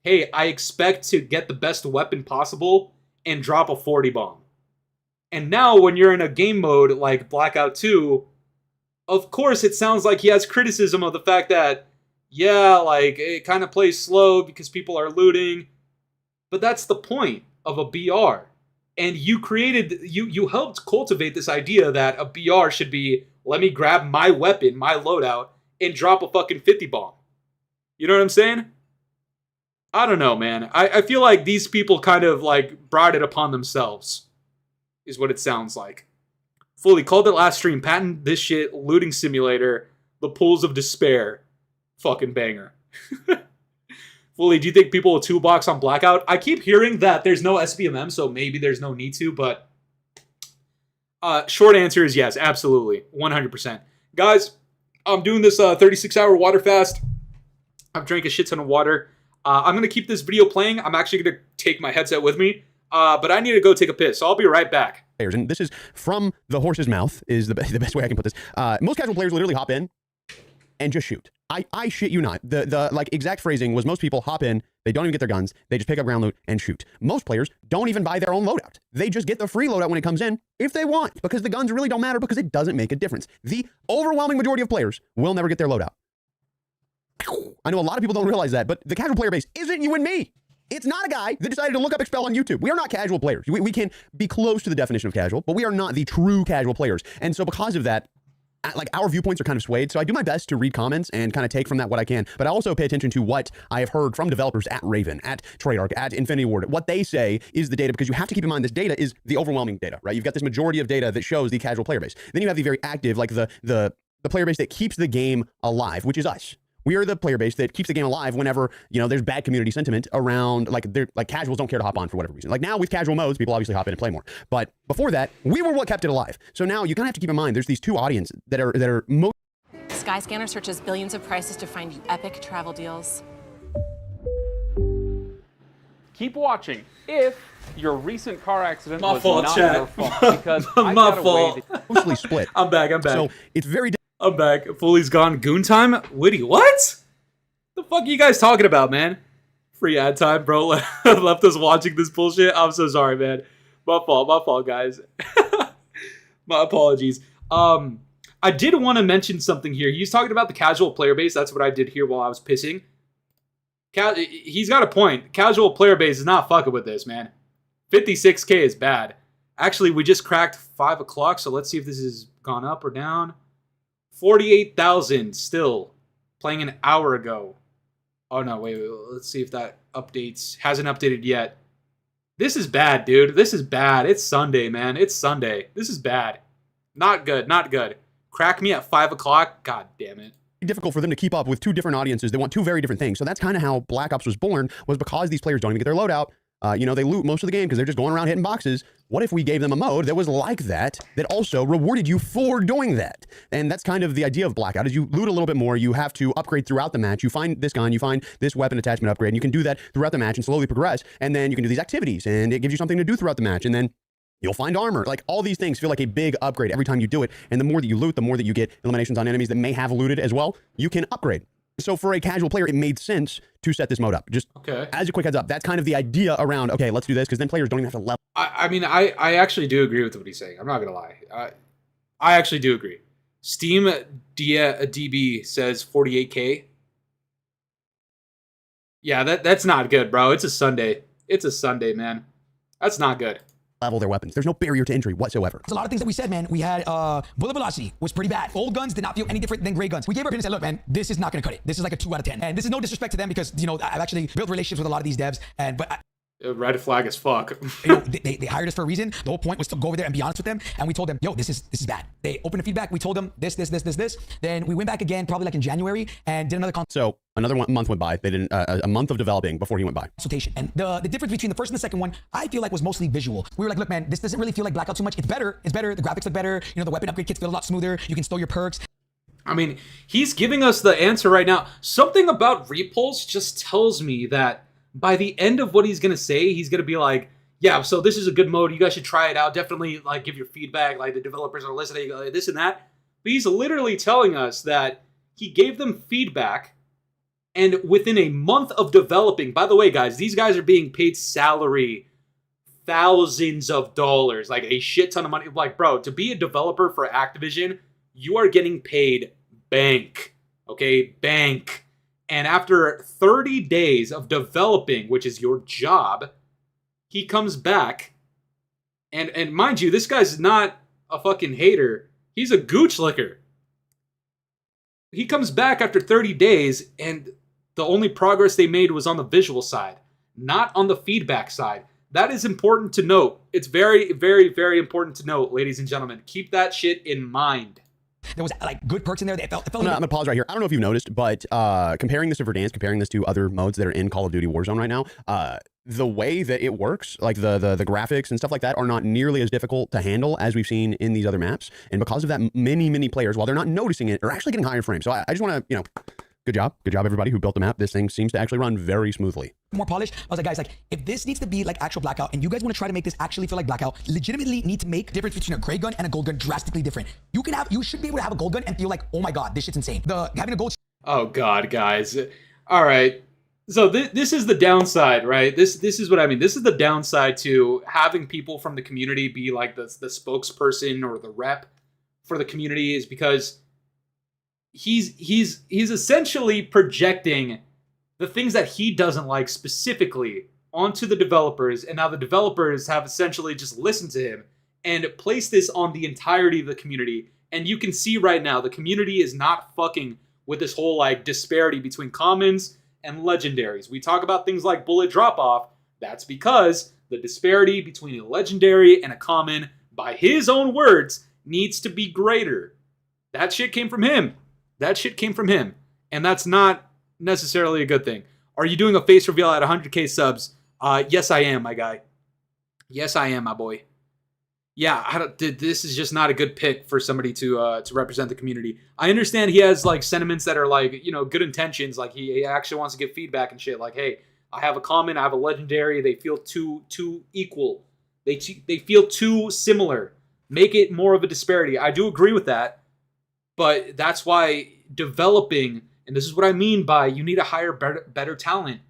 hey, I expect to get the best weapon possible and drop a 40 bomb. And now when you're in a game mode like Blackout 2, of course it sounds like he has criticism of the fact that, yeah, like, it kind of plays slow because people are looting. But that's the point of a BR. And you helped cultivate this idea that a BR should be, let me grab my weapon, my loadout, and drop a fucking 50 bomb. You know what I'm saying? I don't know, man. I feel like these people kind of, like, brought it upon themselves, is what it sounds like. Fooly called it last stream, patent this shit, looting simulator, the pools of despair. Fucking banger. Fooly, do you think people will toolbox on Blackout? I keep hearing that there's no SBMM, so maybe there's no need to, but short answer is yes, absolutely, 100%. Guys, I'm doing this 36-hour water fast. I've drank a shit ton of water. I'm going to keep this video playing. I'm actually going to take my headset with me, but I need to go take a piss, so I'll be right back. And this is from the horse's mouth, is the best way I can put this. Most casual players literally hop in and just shoot. I shit you not. The like exact phrasing was most people hop in, they don't even get their guns, they just pick up ground loot and shoot. Most players don't even buy their own loadout. They just get the free loadout when it comes in if they want, because the guns really don't matter because it doesn't make a difference. The overwhelming majority of players will never get their loadout. I know a lot of people don't realize that, but the casual player base isn't you and me. It's not a guy that decided to look up Expel on YouTube. We are not casual players. We can be close to the definition of casual, but we are not the true casual players. And so because of that, like, our viewpoints are kind of swayed, so I do my best to read comments and kind of take from that what I can, but I also pay attention to what I have heard from developers at Raven, at Treyarch, at Infinity Ward. What they say is the data, because you have to keep in mind this data is the overwhelming data, right? You've got this majority of data that shows the casual player base. Then you have the very active, like the player base that keeps the game alive, which is us. We are the player base that keeps the game alive whenever, you know, there's bad community sentiment around, like casuals don't care to hop on for whatever reason. Like now with casual modes, people obviously hop in and play more. But before that, we were what kept it alive. So now you kind of have to keep in mind there's these two audiences that are most. Skyscanner searches billions of prices to find you epic travel deals. Keep watching if your recent car accident my was fault, not chat. your fault. Because my fault. Mostly split. I'm back. So it's very. I'm back. Fooly's gone. Goon time? Witty, what? The fuck are you guys talking about, man? Free ad time, bro. Left us watching this bullshit. I'm so sorry, man. My fault, guys. My apologies. I did want to mention something here. He's talking about the casual player base. That's what I did here while I was pissing. He's got a point. Casual player base is not fucking with this, man. 56K is bad. Actually, we just cracked 5 o'clock, so let's see if this has gone up or down. 48,000 still. Playing an hour ago. Oh, no, wait. Let's see if that updates. Hasn't updated yet. This is bad, dude. This is bad. It's Sunday, man. It's Sunday. This is bad. Not good. Not good. Crack me at 5 o'clock? God damn it. Difficult for them to keep up with two different audiences. They want two very different things. So that's kind of how Black Ops was born, was because these players don't even get their loadout. You know, they loot most of the game because they're just going around hitting boxes. What if we gave them a mode that was like that also rewarded you for doing that? And that's kind of the idea of Blackout, is you loot a little bit more, you have to upgrade throughout the match, you find this gun, you find this weapon attachment upgrade, and you can do that throughout the match and slowly progress, and then you can do these activities, and it gives you something to do throughout the match, and then you'll find armor. Like, all these things feel like a big upgrade every time you do it, and the more that you loot, the more that you get eliminations on enemies that may have looted as well, you can upgrade. So for a casual player, it made sense to set this mode up. Just as a quick heads up, that's kind of the idea around, okay, let's do this, because then players don't even have to level. I mean, I actually do agree with what he's saying. I'm not going to lie. I actually do agree. Steam DB says 48K. Yeah, that's not good, bro. It's a Sunday. It's a Sunday, man. That's not good. Level their weapons. There's no barrier to entry whatsoever. There's a lot of things that we said, man. We had bullet velocity was pretty bad. Old guns did not feel any different than gray guns. We gave our opinion and said, look, man, this is not going to cut it. This is like a 2 out of 10. And this is no disrespect to them because, you know, I've actually built relationships with a lot of these devs. But red flag as fuck. You know, they hired us for a reason. The whole point was to go over there and be honest with them. And we told them, yo, this is bad. They opened the feedback. We told them this. Then we went back again, probably like in January, and did another So another month went by. They didn't a month of developing before he went by. Consultation. And the difference between the first and the second one, I feel like was mostly visual. We were like, look, man, this doesn't really feel like Blackout too much. It's better. The graphics look better. You know, the weapon upgrade kits feel a lot smoother. You can store your perks. I mean, he's giving us the answer right now. Something about Repulse just tells me that by the end of what he's going to say, he's going to be like, yeah, so this is a good mode. You guys should try it out. Definitely like give your feedback. Like the developers are listening, like this and that. But he's literally telling us that he gave them feedback. And within a month of developing, by the way, guys, these guys are being paid salary, thousands of dollars, like a shit ton of money. Like, bro, to be a developer for Activision, you are getting paid bank. Okay, bank. And after 30 days of developing, which is your job, he comes back. And mind you, this guy's not a fucking hater. He's a gooch licker. He comes back after 30 days, and the only progress they made was on the visual side, not on the feedback side. That is important to note. It's very, very, very important to note, ladies and gentlemen. Keep that shit in mind. There was like good perks in there. It felt I'm gonna pause right here. I don't know if you've noticed, but comparing this to Verdansk, comparing this to other modes that are in Call of Duty Warzone right now, the way that it works, like the graphics and stuff like that, are not nearly as difficult to handle as we've seen in these other maps. And because of that, many players, while they're not noticing it, are actually getting higher frames. So I just want to, you know, good job everybody who built the map. This thing seems to actually run very smoothly. More polished. I was like, guys, like if this needs to be like actual Blackout, and you guys want to try to make this actually feel like Blackout, legitimately need to make the difference between a gray gun and a gold gun drastically different. You should be able to have a gold gun and feel like, oh my god, this shit's insane. Having a gold. Oh god, guys. All right. So this is the downside, right? This is what I mean. This is the downside to having people from the community be like the spokesperson or the rep for the community, is because he's essentially projecting the things that he doesn't like specifically onto the developers, and now the developers have essentially just listened to him and placed this on the entirety of the community. And you can see right now the community is not fucking with this whole like disparity between commons and legendaries. We talk about things like bullet drop off. That's because the disparity between a legendary and a common, by his own words, needs to be greater. That shit came from him. That shit came from him. And that's not necessarily a good thing. Are you doing a face reveal at 100k subs? Yes, I am, my guy. Yes, I am, my boy. Yeah, this is just not a good pick for somebody to represent the community. I understand he has like sentiments that are like, you know, good intentions. Like he actually wants to give feedback and shit. Like, hey, I have a common, I have a legendary. They feel too equal. They feel too similar. Make it more of a disparity. I do agree with that. But that's why developing, and this is what I mean by you need to hire better talent,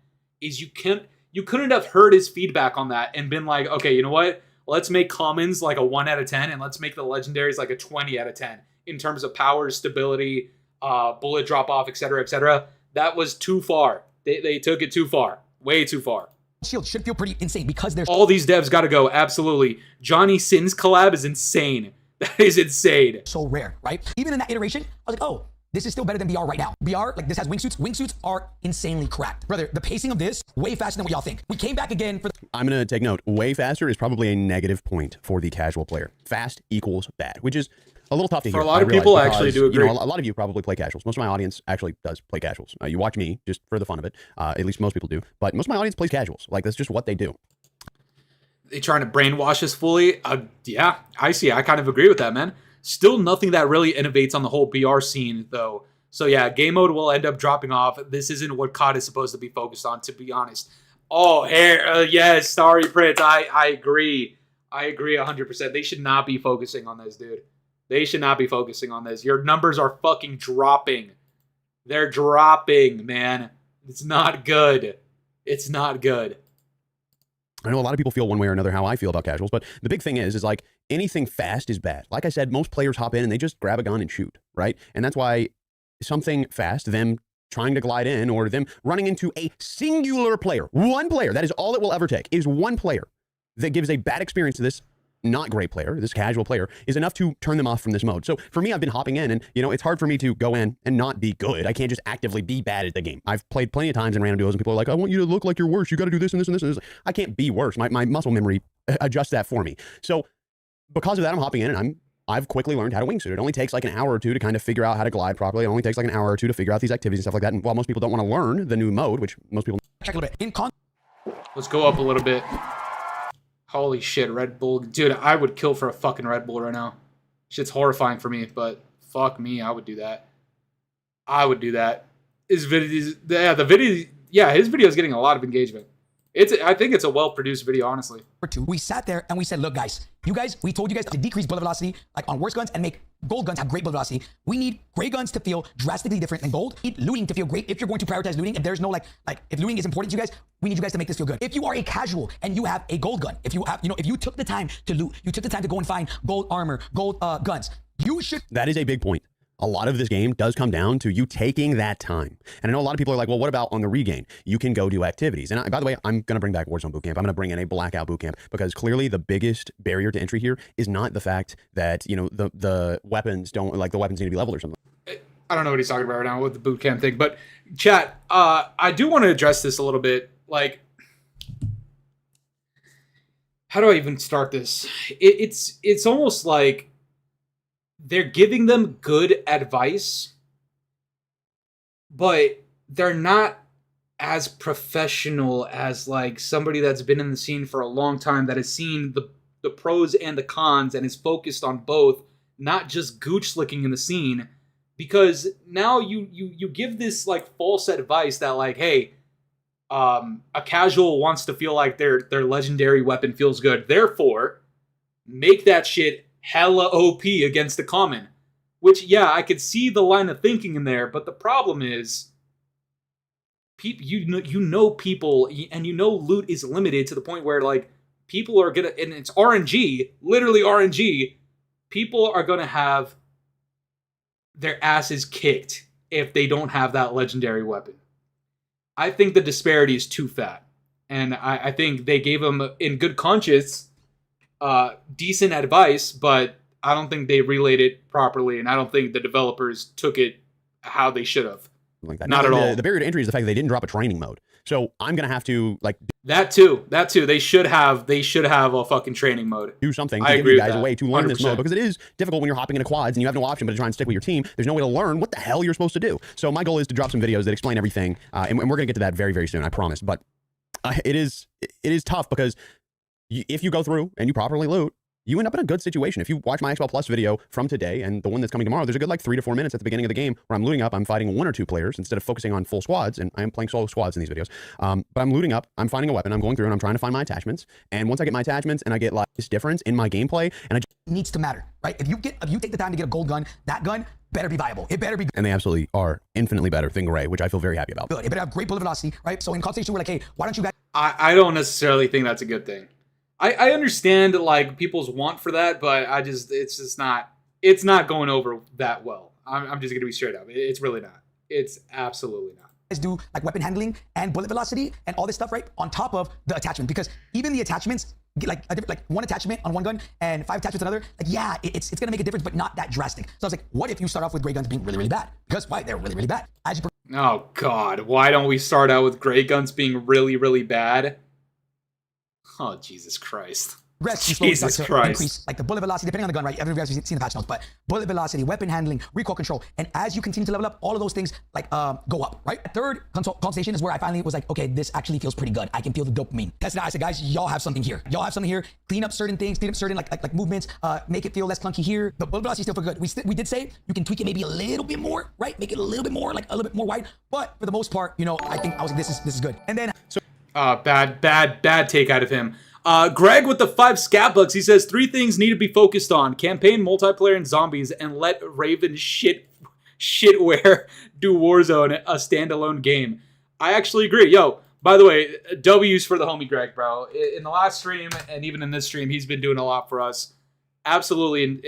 is you couldn't have heard his feedback on that and been like, okay, you know what? Let's make commons like a 1 out of 10, and let's make the legendaries like a 20 out of 10 in terms of power, stability, bullet drop off, etc., etc. That was too far. They took it too far, way too far. Shield should feel pretty insane because there's all these devs got to go. Absolutely, Johnny Sins collab is insane. That is insane. So rare, right? Even in that iteration, I was like, oh, this is still better than BR right now. BR, like this has wingsuits. Wingsuits are insanely cracked. Brother, the pacing of this, way faster than what y'all think. We came back again for I'm going to take note. Way faster is probably a negative point for the casual player. Fast equals bad, which is a little tough to hear. For a lot of people, I actually do agree. You know, a lot of you probably play casuals. Most of my audience actually does play casuals. You watch me just for the fun of it. At least most people do. But most of my audience plays casuals. Like, that's just what they do. They trying to brainwash us fully? Yeah, I see. I kind of agree with that, man. Still nothing that really innovates on the whole BR scene, though. So yeah, game mode will end up dropping off. This isn't what COD is supposed to be focused on, to be honest. Oh, yes, sorry, Prince. I agree. I agree 100%. They should not be focusing on this, dude. They should not be focusing on this. Your numbers are fucking dropping. They're dropping, man. It's not good. It's not good. I know a lot of people feel one way or another how I feel about casuals, but the big thing is like anything fast is bad. Like I said, most players hop in and they just grab a gun and shoot, right? And that's why something fast, them trying to glide in or them running into a singular player, one player, that is all it will ever take, is one player that gives a bad experience to this not great player, this casual player, is enough to turn them off from this mode. So for me, I've been hopping in and, you know, it's hard for me to go in and not be good. I can't just actively be bad at the game. I've played plenty of times in random duos and people are like, I want you to look like you're worse. You got to do this and this and this and this. I can't be worse. My muscle memory adjusts that for me. So because of that, I'm hopping in and I've quickly learned how to wingsuit. It only takes like an hour or two to kind of figure out how to glide properly. It only takes like an hour or two to figure out these activities and stuff like that. And while most people don't want to learn the new mode, which most people check a little bit. Let's go up a little bit. Holy shit, Red Bull. Dude, I would kill for a fucking Red Bull right now. Shit's horrifying for me, but fuck me, I would do that. I would do that. His videos, his video is getting a lot of engagement. I think it's a well-produced video, honestly. We sat there and we said, look, guys, we told you guys to decrease bullet velocity, like on worse guns, and make gold guns have great bullet velocity. We need gray guns to feel drastically different than gold. We need looting to feel great. If you're going to prioritize looting, if there's no if looting is important to you guys, we need you guys to make this feel good. If you are a casual and you have a gold gun, if you have, if you took the time to loot, you took the time to go and find gold armor, gold guns, you should. That is a big point. A lot of this game does come down to you taking that time. And I know a lot of people are like, well, what about on the regain? You can go do activities. And by the way, I'm going to bring back Warzone Bootcamp. I'm going to bring in a Blackout Bootcamp because clearly the biggest barrier to entry here is not the fact that, the weapons don't, the weapons need to be leveled or something. I don't know what he's talking about right now with the bootcamp thing, but chat, I do want to address this a little bit. Like, how do I even start this? It's almost like they're giving them good advice, but they're not as professional as like somebody that's been in the scene for a long time that has seen the pros and the cons and is focused on both, not just gooch slicking in the scene. Because now you give this like false advice that like, hey, a casual wants to feel like their legendary weapon feels good, therefore make that shit hella OP against the common. Which, yeah, I could see the line of thinking in there, but the problem is, people, people, and loot is limited to the point where, like, people are gonna, and it's RNG, literally RNG, people are gonna have their asses kicked if they don't have that legendary weapon. I think the disparity is too fat, and I think they gave them, in good conscience, decent advice, but I don't think they relayed it properly, and I don't think the developers took it how they should have. Like that. Not at all. The barrier to entry is the fact that they didn't drop a training mode. So I'm gonna have to like that too. They should have a fucking training mode. Do something to give you guys a way to learn 100%. This mode, because it is difficult when you're hopping into quads and you have no option but to try and stick with your team. There's no way to learn what the hell you're supposed to do. So my goal is to drop some videos that explain everything, and we're gonna get to that very, very soon, I promise. But it is tough because if you go through and you properly loot, you end up in a good situation. If you watch my XL Plus video from today and the one that's coming tomorrow, there's a good like 3 to 4 minutes at the beginning of the game where I'm looting up, I'm fighting 1 or 2 players instead of focusing on full squads, and I am playing solo squads in these videos. But I'm looting up, I'm finding a weapon, I'm going through and I'm trying to find my attachments. And once I get my attachments and I get like this difference in my gameplay, and it needs to matter, right? If you take the time to get a gold gun, that gun better be viable. It better be good. And they absolutely are infinitely better than gray, which I feel very happy about. Good. It better have great bullet velocity, right? So in conversation, we're like, hey, why don't you guys? I don't necessarily think that's a good thing. I understand like people's want for that, but it's not going over that well. I'm just gonna be straight up. It's really not. It's absolutely not. Do like weapon handling and bullet velocity and all this stuff, right? On top of the attachment, because even the attachments, like one attachment on one gun and 5 attachments on another, like yeah, it's gonna make a difference, but not that drastic. So I was like, what if you start off with gray guns being really, really bad? Because why? They're really, really bad. Oh God, why don't we start out with gray guns being really, really bad? Oh, Jesus Christ. Jesus Christ. Increase, like the bullet velocity, depending on the gun, right? Everybody's seen the patch notes, but bullet velocity, weapon handling, recoil control, and as you continue to level up, all of those things like go up, right? Third consultation is where I finally was like, okay, this actually feels pretty good. I can feel the dopamine. Tested out. I said, guys, y'all have something here. Y'all have something here. Clean up certain things, clean up certain like movements, make it feel less clunky here. The bullet velocity still feel good. We did say you can tweak it maybe a little bit more, right? Make it a little bit more, like a little bit more wide. But for the most part, I think I was like, this is good. And then bad take out of him. Greg with the 5 scat bucks, he says 3 things need to be focused on: campaign, multiplayer, and zombies, and let Raven shit shitware do Warzone a standalone game. I actually agree. Yo, by the way, W's for the homie Greg, bro. In the last stream and even in this stream, he's been doing a lot for us. Absolutely,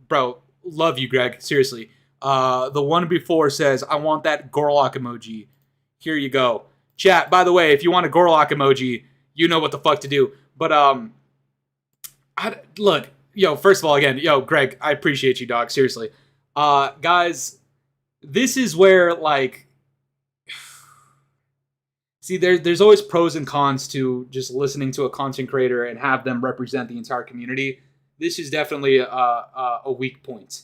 bro. Love you, Greg. Seriously. The one before says, I want that Gorlock emoji. Here you go. Chat, by the way, if you want a Gorlock emoji, you know what the fuck to do. But, look, yo, first of all, again, yo, Greg, I appreciate you, dog. Seriously. Guys, this is where, like, see, there's always pros and cons to just listening to a content creator and have them represent the entire community. This is definitely a weak point.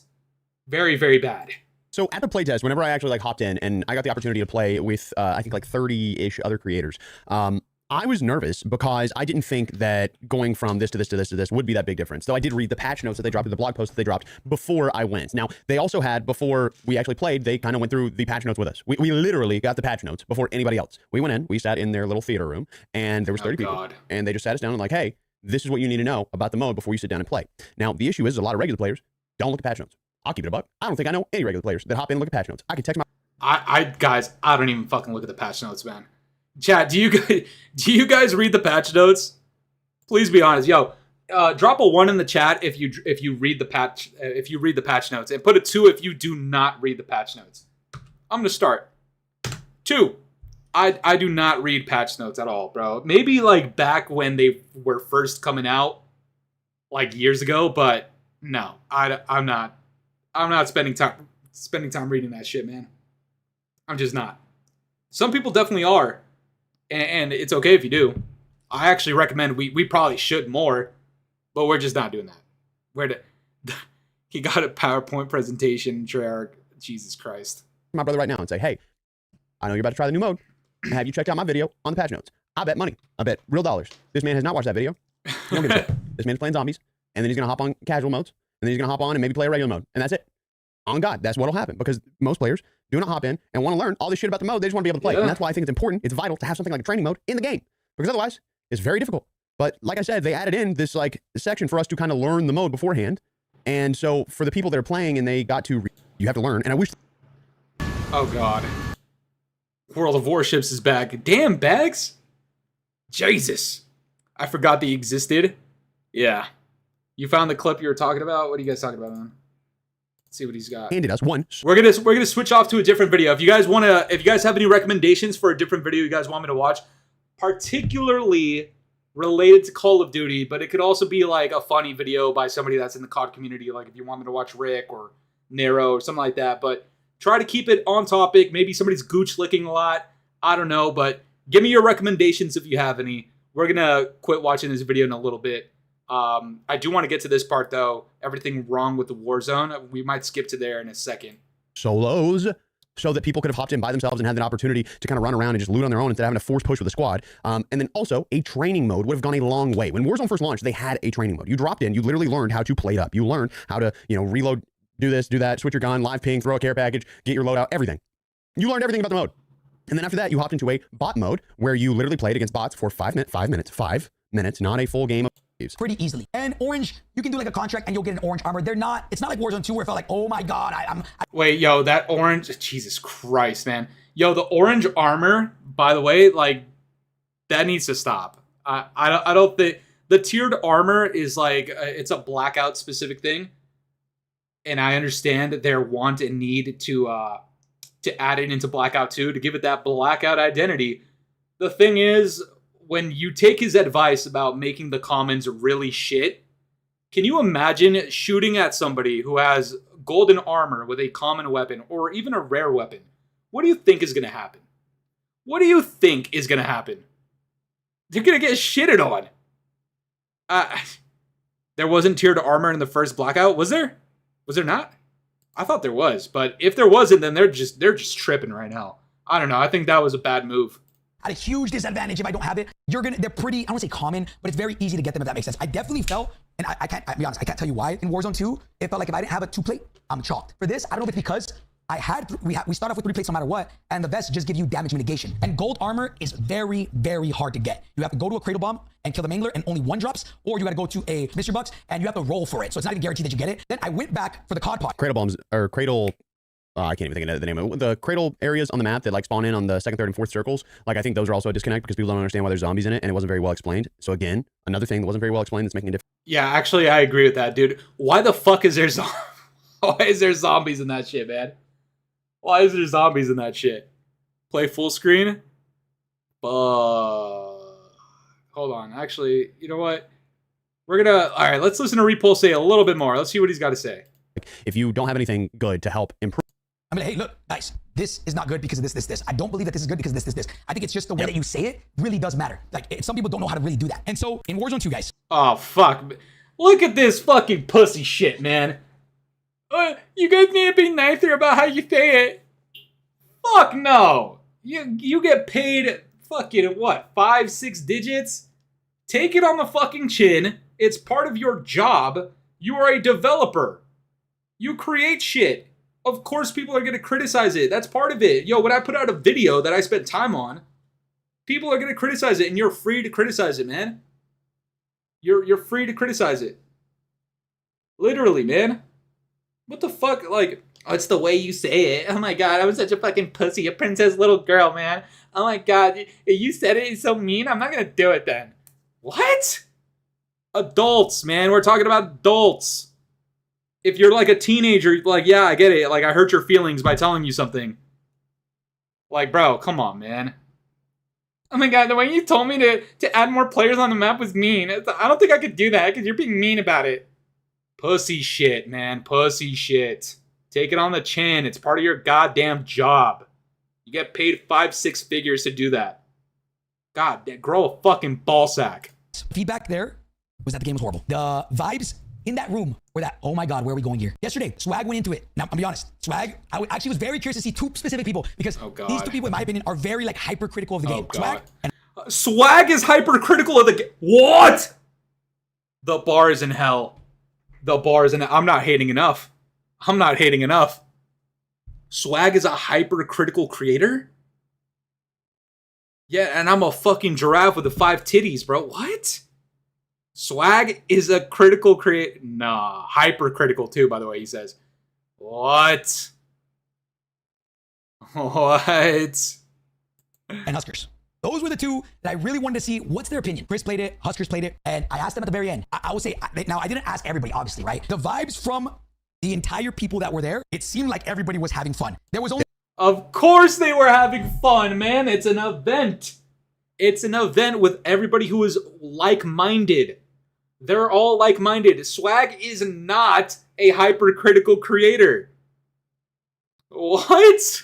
Very, very bad. So at the playtest, whenever I actually like hopped in and I got the opportunity to play with, I think like 30-ish other creators, I was nervous because I didn't think that going from this to this to this to this would be that big difference. Though I did read the patch notes that they dropped, the blog post that they dropped before I went. Now, they also had, before we actually played, they kind of went through the patch notes with us. We literally got the patch notes before anybody else. We went in, we sat in their little theater room, and there was 30 people. And they just sat us down and like, hey, this is what you need to know about the mode before you sit down and play. Now, the issue is a lot of regular players don't look at patch notes. I'll keep it a buck. I don't think I know any regular players that hop in and look at patch notes. I can text my... Guys, I don't even fucking look at the patch notes, man. Chat, do you guys read the patch notes? Please be honest. Yo, drop a 1 in the chat if you read the patch notes, and put a 2 if you do not read the patch notes. I'm gonna start. 2. I do not read patch notes at all, bro. Maybe like back when they were first coming out, like years ago, but no, I'm not spending time reading that shit, man. I'm just not. Some people definitely are. And it's okay if you do. I actually recommend we probably should more, but we're just not doing that. He got a PowerPoint presentation, Treyarch. Jesus Christ. My brother right now and say, hey, I know you're about to try the new mode. Have you checked out my video on the patch notes? I bet money. I bet real dollars. This man has not watched that video. He don't give a shit. This man's playing zombies, and then he's going to hop on casual modes, and then he's going to hop on and maybe play a regular mode, and that's it. On God, that's what'll happen, because most players do not hop in and want to learn all this shit about the mode. They just want to be able to play. Yeah. And that's why I think it's important, it's vital to have something like a training mode in the game, because otherwise it's very difficult. But like I said, they added in this like section for us to kind of learn the mode beforehand. And so for the people that are playing and they got to, you have to learn. And I wish. Oh God. World of Warships is back. Damn, Bags. Jesus. I forgot they existed. Yeah. You found the clip you were talking about? What are you guys talking about, man? Let's see what he's got. Handed us one. We're gonna switch off to a different video. If you guys have any recommendations for a different video you guys want me to watch, particularly related to Call of Duty, but it could also be like a funny video by somebody that's in the COD community, like if you want me to watch Rick or Nero or something like that, but try to keep it on topic. Maybe somebody's gooch licking a lot. I don't know, but give me your recommendations if you have any. We're gonna quit watching this video in a little bit. I do want to get to this part though. Everything wrong with the Warzone. We might skip to there in a second. Solos, so that people could have hopped in by themselves and had that opportunity to kind of run around and just loot on their own instead of having to force push with a squad. And then also a training mode would have gone a long way. When Warzone first launched, they had a training mode. You dropped in, you literally learned how to play it up. You learned how to, reload, do this, do that, switch your gun, live ping, throw a care package, get your loadout, everything. You learned everything about the mode. And then after that, you hopped into a bot mode where you literally played against bots for 5 minutes, not a full game of pretty easily. And orange, you can do like a contract and you'll get an orange armor. It's not like Warzone 2 where it felt like, oh my God, Wait, yo, that orange, Jesus Christ, man. Yo, the orange armor, by the way, like, that needs to stop. I don't think, the tiered armor is like, it's a Blackout specific thing. And I understand their want and need to add it into Blackout 2 to give it that Blackout identity. The thing is, when you take his advice about making the commons really shit, can you imagine shooting at somebody who has golden armor with a common weapon or even a rare weapon? What do you think is going to happen? What do you think is going to happen? They're going to get shitted on. There wasn't tiered armor in the first Blackout, was there? Was there not? I thought there was, but if there wasn't, then they're just tripping right now. I don't know. I think that was a bad move. At a huge disadvantage if I don't have it. They're pretty, I don't want to say common, but it's very easy to get them if that makes sense. I definitely felt, and I'll be honest, I can't tell you why in Warzone 2, it felt like if I didn't have a 2-plate, I'm chalked. For this, I don't know if it's because we start off with 3 plates no matter what, and the vests just give you damage mitigation. And gold armor is very, very hard to get. You have to go to a cradle bomb and kill the mangler and only 1 drops, or you got to go to a Mr. Bucks and you have to roll for it. So it's not even guaranteed that you get it. Then I went back for the COD pod. Cradle bombs, or cradle I can't even think of the name of it. The cradle areas on the map that like spawn in on the second, third, and fourth circles. Like I think those are also a disconnect because people don't understand why there's zombies in it, and it wasn't very well explained. So again, another thing that wasn't very well explained that's making a difference. Yeah, actually, I agree with that, dude. Why the fuck is there why is there zombies in that shit, man? Why is there zombies in that shit? Play full screen? Hold on. Actually, you know what? We're gonna... Alright, let's listen to Repulse say a little bit more. Let's see what he's got to say. If you don't have anything good to help improve... I mean, hey, look, guys, this is not good because of this. I don't believe that this is good because of this. I think it's just the way that you say it really does matter. Like, some people don't know how to really do that. And so, in Warzone 2, guys... Oh, fuck. Look at this fucking pussy shit, man. You guys need to be nicer about how you say it. Fuck no. You get paid fucking, what, 5, 6 digits? Take it on the fucking chin. It's part of your job. You are a developer. You create shit. Of course people are going to criticize it. That's part of it. Yo, when I put out a video that I spent time on, people are going to criticize it, and you're free to criticize it, man. You're free to criticize it. Literally, man. What the fuck? Like, oh, it's the way you say it. Oh my god, I was such a fucking pussy. A princess little girl, man. Oh my god, you said it so mean. I'm not going to do it then. What? Adults, man. We're talking about adults. If you're like a teenager, like, yeah, I get it. Like, I hurt your feelings by telling you something. Like, bro, come on, man. Oh my god, the way you told me to add more players on the map was mean. I don't think I could do that because you're being mean about it. Pussy shit, man. Pussy shit. Take it on the chin. It's part of your goddamn job. You get paid 5, 6 figures to do that. God, grow a fucking ball sack. Feedback there was that the game was horrible. The vibes in that room were that, oh my god, where are we going here? Yesterday, Swag went into it. Now, I'll be honest. Swag, I actually was very curious to see 2 specific people because these 2 people, in my opinion, are very like hypercritical of the game. Swag and Swag is hypercritical of the game. What? The bar is in hell. The bar is in hell. I'm not hating enough. I'm not hating enough. Swag is a hypercritical creator? Yeah, and I'm a fucking giraffe with the 5 titties, bro. What? Swag is a critical creator. Nah, hypercritical too, by the way, he says. What? What? And Huskers. Those were the 2 that I really wanted to see. What's their opinion? Chris played it, Huskers played it, and I asked them at the very end. I will say, now I didn't ask everybody, obviously, right? The vibes from the entire people that were there, it seemed like everybody was having fun. There was only... Of course they were having fun, man. It's an event. It's an event with everybody who is like-minded. They're all like-minded. Swag is not a hypercritical creator. What?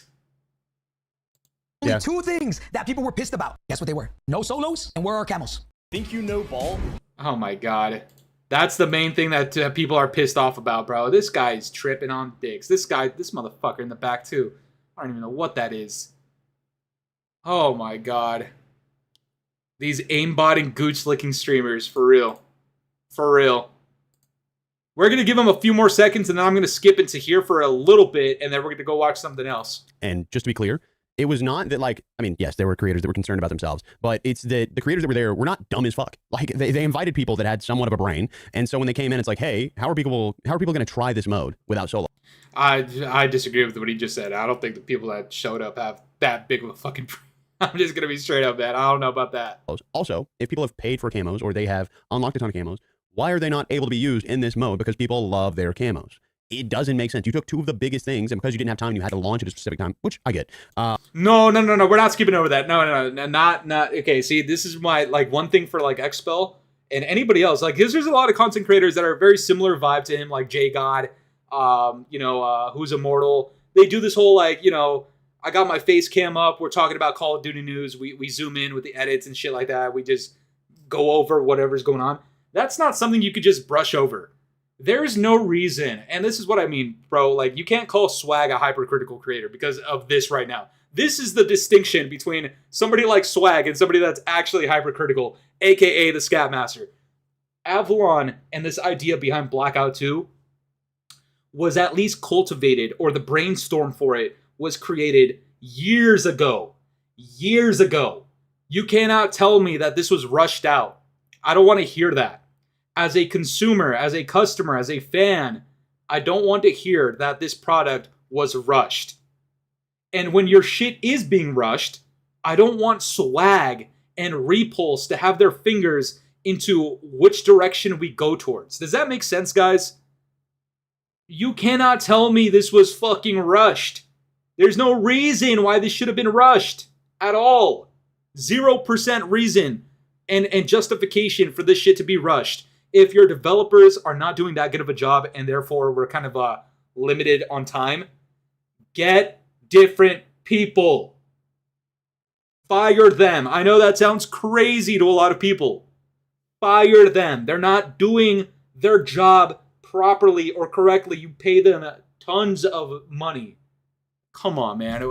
Only 2 things that people were pissed about. Guess what they were? No solos, and where are camos? Think you know ball? Oh my god. That's the main thing that people are pissed off about, bro. This guy's tripping on dicks. This motherfucker in the back, too. I don't even know what that is. Oh my god. These aimbotting gooch-licking streamers, for real. For real. We're going to give them a few more seconds, and then I'm going to skip into here for a little bit, and then we're going to go watch something else. And just to be clear, it was not that, like, I mean, yes, there were creators that were concerned about themselves, but it's that the creators that were there were not dumb as fuck. Like, they invited people that had somewhat of a brain, and so when they came in, it's like, hey, how are people going to try this mode without solo? I disagree with what he just said. I don't think the people that showed up have that big of a fucking brain. I'm just going to be straight up, man. I don't know about that. Also, if people have paid for camos or they have unlocked a ton of camos, why are they not able to be used in this mode? Because people love their camos. It doesn't make sense. You took 2 of the biggest things, and because you didn't have time, you had to launch at a specific time, which I get. No. We're not skipping over that. No. Not. Okay, see, this is my, like, one thing for, like, Expel and anybody else. Like, there's a lot of content creators that are very similar vibe to him, like J God, who's Immortal. They do this whole, like, I got my face cam up. We're talking about Call of Duty news. We zoom in with the edits and shit like that. We just go over whatever's going on. That's not something you could just brush over. There's no reason, and this is what I mean, bro, like, you can't call Swag a hypercritical creator because of this right now. This is the distinction between somebody like Swag and somebody that's actually hypercritical, aka the Scatmaster. Avalon and this idea behind Blackout 2 was at least cultivated, or the brainstorm for it was created years ago. Years ago. You cannot tell me that this was rushed out. I don't want to hear that. As a consumer, as a customer, as a fan, I don't want to hear that this product was rushed. And when your shit is being rushed, I don't want Swag and Repulse to have their fingers into which direction we go towards. Does that make sense, guys? You cannot tell me this was fucking rushed. There's no reason why this should have been rushed at all. 0% reason and justification for this shit to be rushed. If your developers are not doing that good of a job and therefore we're kind of limited on time, get different people. Fire them. I know that sounds crazy to a lot of people. Fire them. They're not doing their job properly or correctly. You pay them tons of money. Come on, man.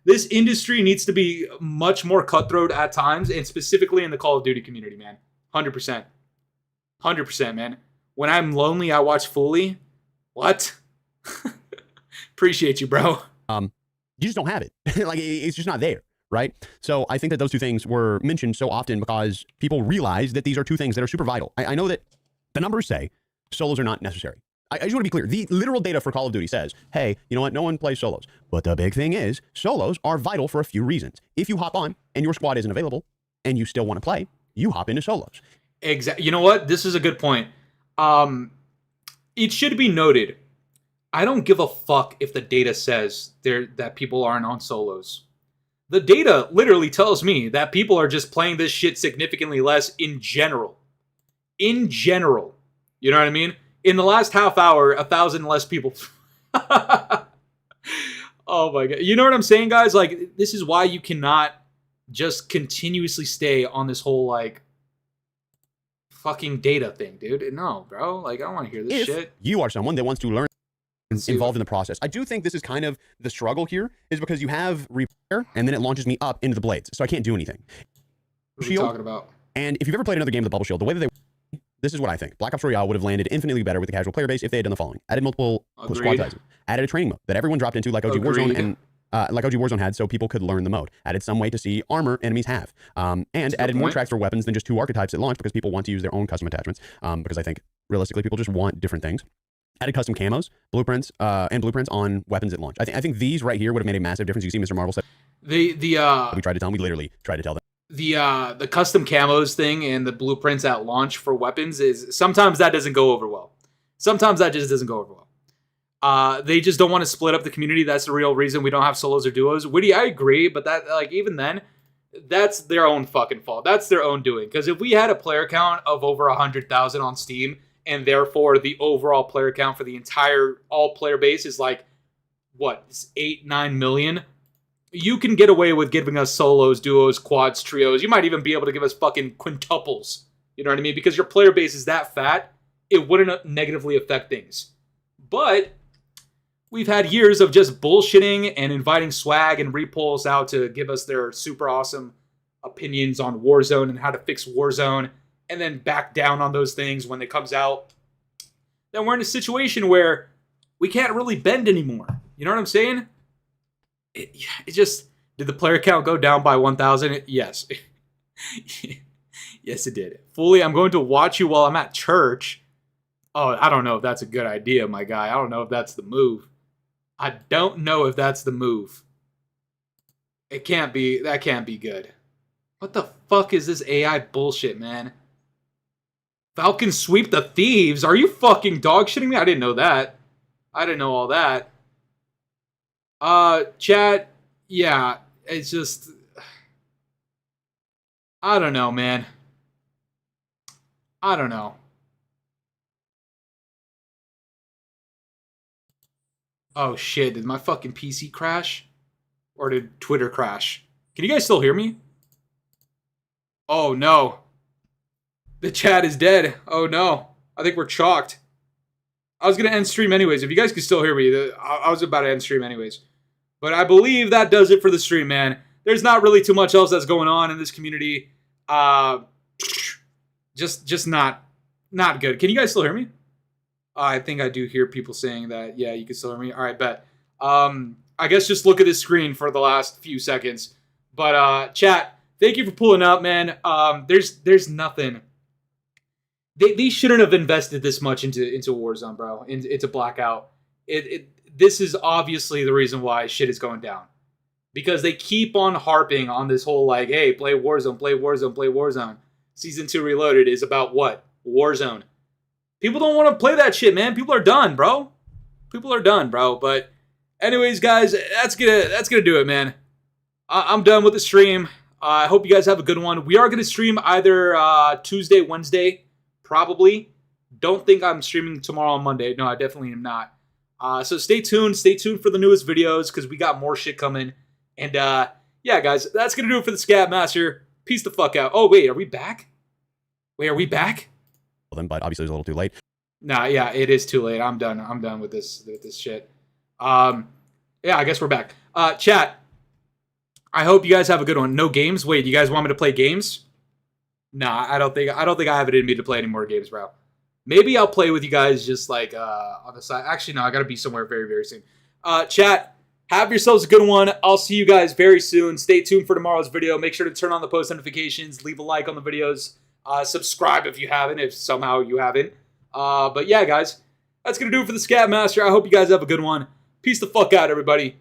This industry needs to be much more cutthroat at times, and specifically in the Call of Duty community, man. 100%. 100%, man. When I'm lonely, I watch Fooly. What? Appreciate you, bro. You just don't have it. Like, it's just not there, right? So I think that those two things were mentioned so often because people realize that these are two things that are super vital. I know that the numbers say solos are not necessary. I just want to be clear. The literal data for Call of Duty says, hey, you know what? No one plays solos. But the big thing is solos are vital for a few reasons. If you hop on and your squad isn't available and you still want to play, you hop into solos. Exactly. You know what? This is a good point. It should be noted. I don't give a fuck if the data says that people aren't on solos. The data literally tells me that people are just playing this shit significantly less in general. In general. You know what I mean? In the last half hour, 1,000 less people. Oh my God. You know what I'm saying, guys? Like, this is why you cannot just continuously stay on this whole, like, fucking data thing, dude. No, bro. Like, I don't want to hear this shit. You are someone that wants to learn involved in the process. I do think this is kind of the struggle here is because you have repair and then it launches me up into the blades. So I can't do anything. What are you talking about? And if you've ever played another game with the bubble shield, the way that they this is what I think. Black Ops Royale would have landed infinitely better with the casual player base if they had done the following. Added multiple squad sizes. Added a training mode that everyone dropped into like OG Warzone and like OG Warzone had so people could learn the mode. Added some way to see armor enemies have. And added more tracks for weapons than just 2 archetypes at launch because people want to use their own custom attachments. Because I think realistically people just want different things. Added custom camos, blueprints, and blueprints on weapons at launch. I think these right here would have made a massive difference. You see Mr. Marvel said we tried to tell them. We literally tried to tell them. The custom camos thing and the blueprints at launch for weapons is sometimes that doesn't go over well. Sometimes that just doesn't go over well. They just don't want to split up the community. That's the real reason we don't have solos or duos. Witty, I agree, but that like even then, that's their own fucking fault. That's their own doing. Because if we had a player count of over 100,000 on Steam, and therefore the overall player count for the entire all player base is like what 8-9 million. You can get away with giving us solos, duos, quads, trios. You might even be able to give us fucking quintuples. You know what I mean? Because your player base is that fat, it wouldn't negatively affect things. But we've had years of just bullshitting and inviting Swag and Repulse out to give us their super awesome opinions on Warzone and how to fix Warzone, and then back down on those things when it comes out. Then we're in a situation where we can't really bend anymore. You know what I'm saying? It just, did the player count go down by 1,000? Yes. Yes, it did. Fooly, I'm going to watch you while I'm at church. Oh, I don't know if that's a good idea, my guy. I don't know if that's the move. I don't know if that's the move. It can't be, that can't be good. What the fuck is this AI bullshit, man? Falcon sweep the thieves? Are you fucking dog shitting me? I didn't know that. I didn't know all that. Chat, yeah, it's just, I don't know, man. I don't know. Oh shit, did my fucking PC crash? Or did Twitter crash? Can you guys still hear me? Oh no. The chat is dead. Oh no. I think we're chalked. I was going to end stream anyways. If you guys can still hear me, I was about to end stream anyways. But I believe that does it for the stream, man. There's not really too much else that's going on in this community. Just not good. Can you guys still hear me? I think I do hear people saying that, yeah, you can still hear me. All right, bet. I guess just look at this screen for the last few seconds. But chat, thank you for pulling up, man. There's nothing. They shouldn't have invested this much into Warzone, bro. Into Blackout. this is obviously the reason why shit is going down. Because they keep on harping on this whole like, hey, play Warzone, play Warzone, play Warzone. Season 2 Reloaded is about what? Warzone. People don't want to play that shit, man. People are done, bro. People are done, bro. But anyways, guys, that's gonna do it, man. I'm done with the stream. I hope you guys have a good one. We are gonna stream either Tuesday, Wednesday, probably. Don't think I'm streaming tomorrow on Monday. No, I definitely am not. So stay tuned. Stay tuned for the newest videos because we got more shit coming. And yeah, guys, that's gonna do it for the Scab Master. Peace the fuck out. Oh wait, are we back? Wait, are we back? Well, then, but obviously it's a little too late. Nah, yeah, it is too late. I'm done. I'm done with this shit. Yeah, I guess we're back. Chat. I hope you guys have a good one. No games. Wait, you guys want me to play games? Nah, I don't think I have it in me to play any more games, bro. Maybe I'll play with you guys just like on the side. Actually, no, I gotta be somewhere very, very soon. Chat. Have yourselves a good one. I'll see you guys very soon. Stay tuned for tomorrow's video. Make sure to turn on the post notifications. Leave a like on the videos. Subscribe if you haven't, if somehow you haven't. But yeah, guys, that's going to do it for the Scab Master. I hope you guys have a good one. Peace the fuck out, everybody.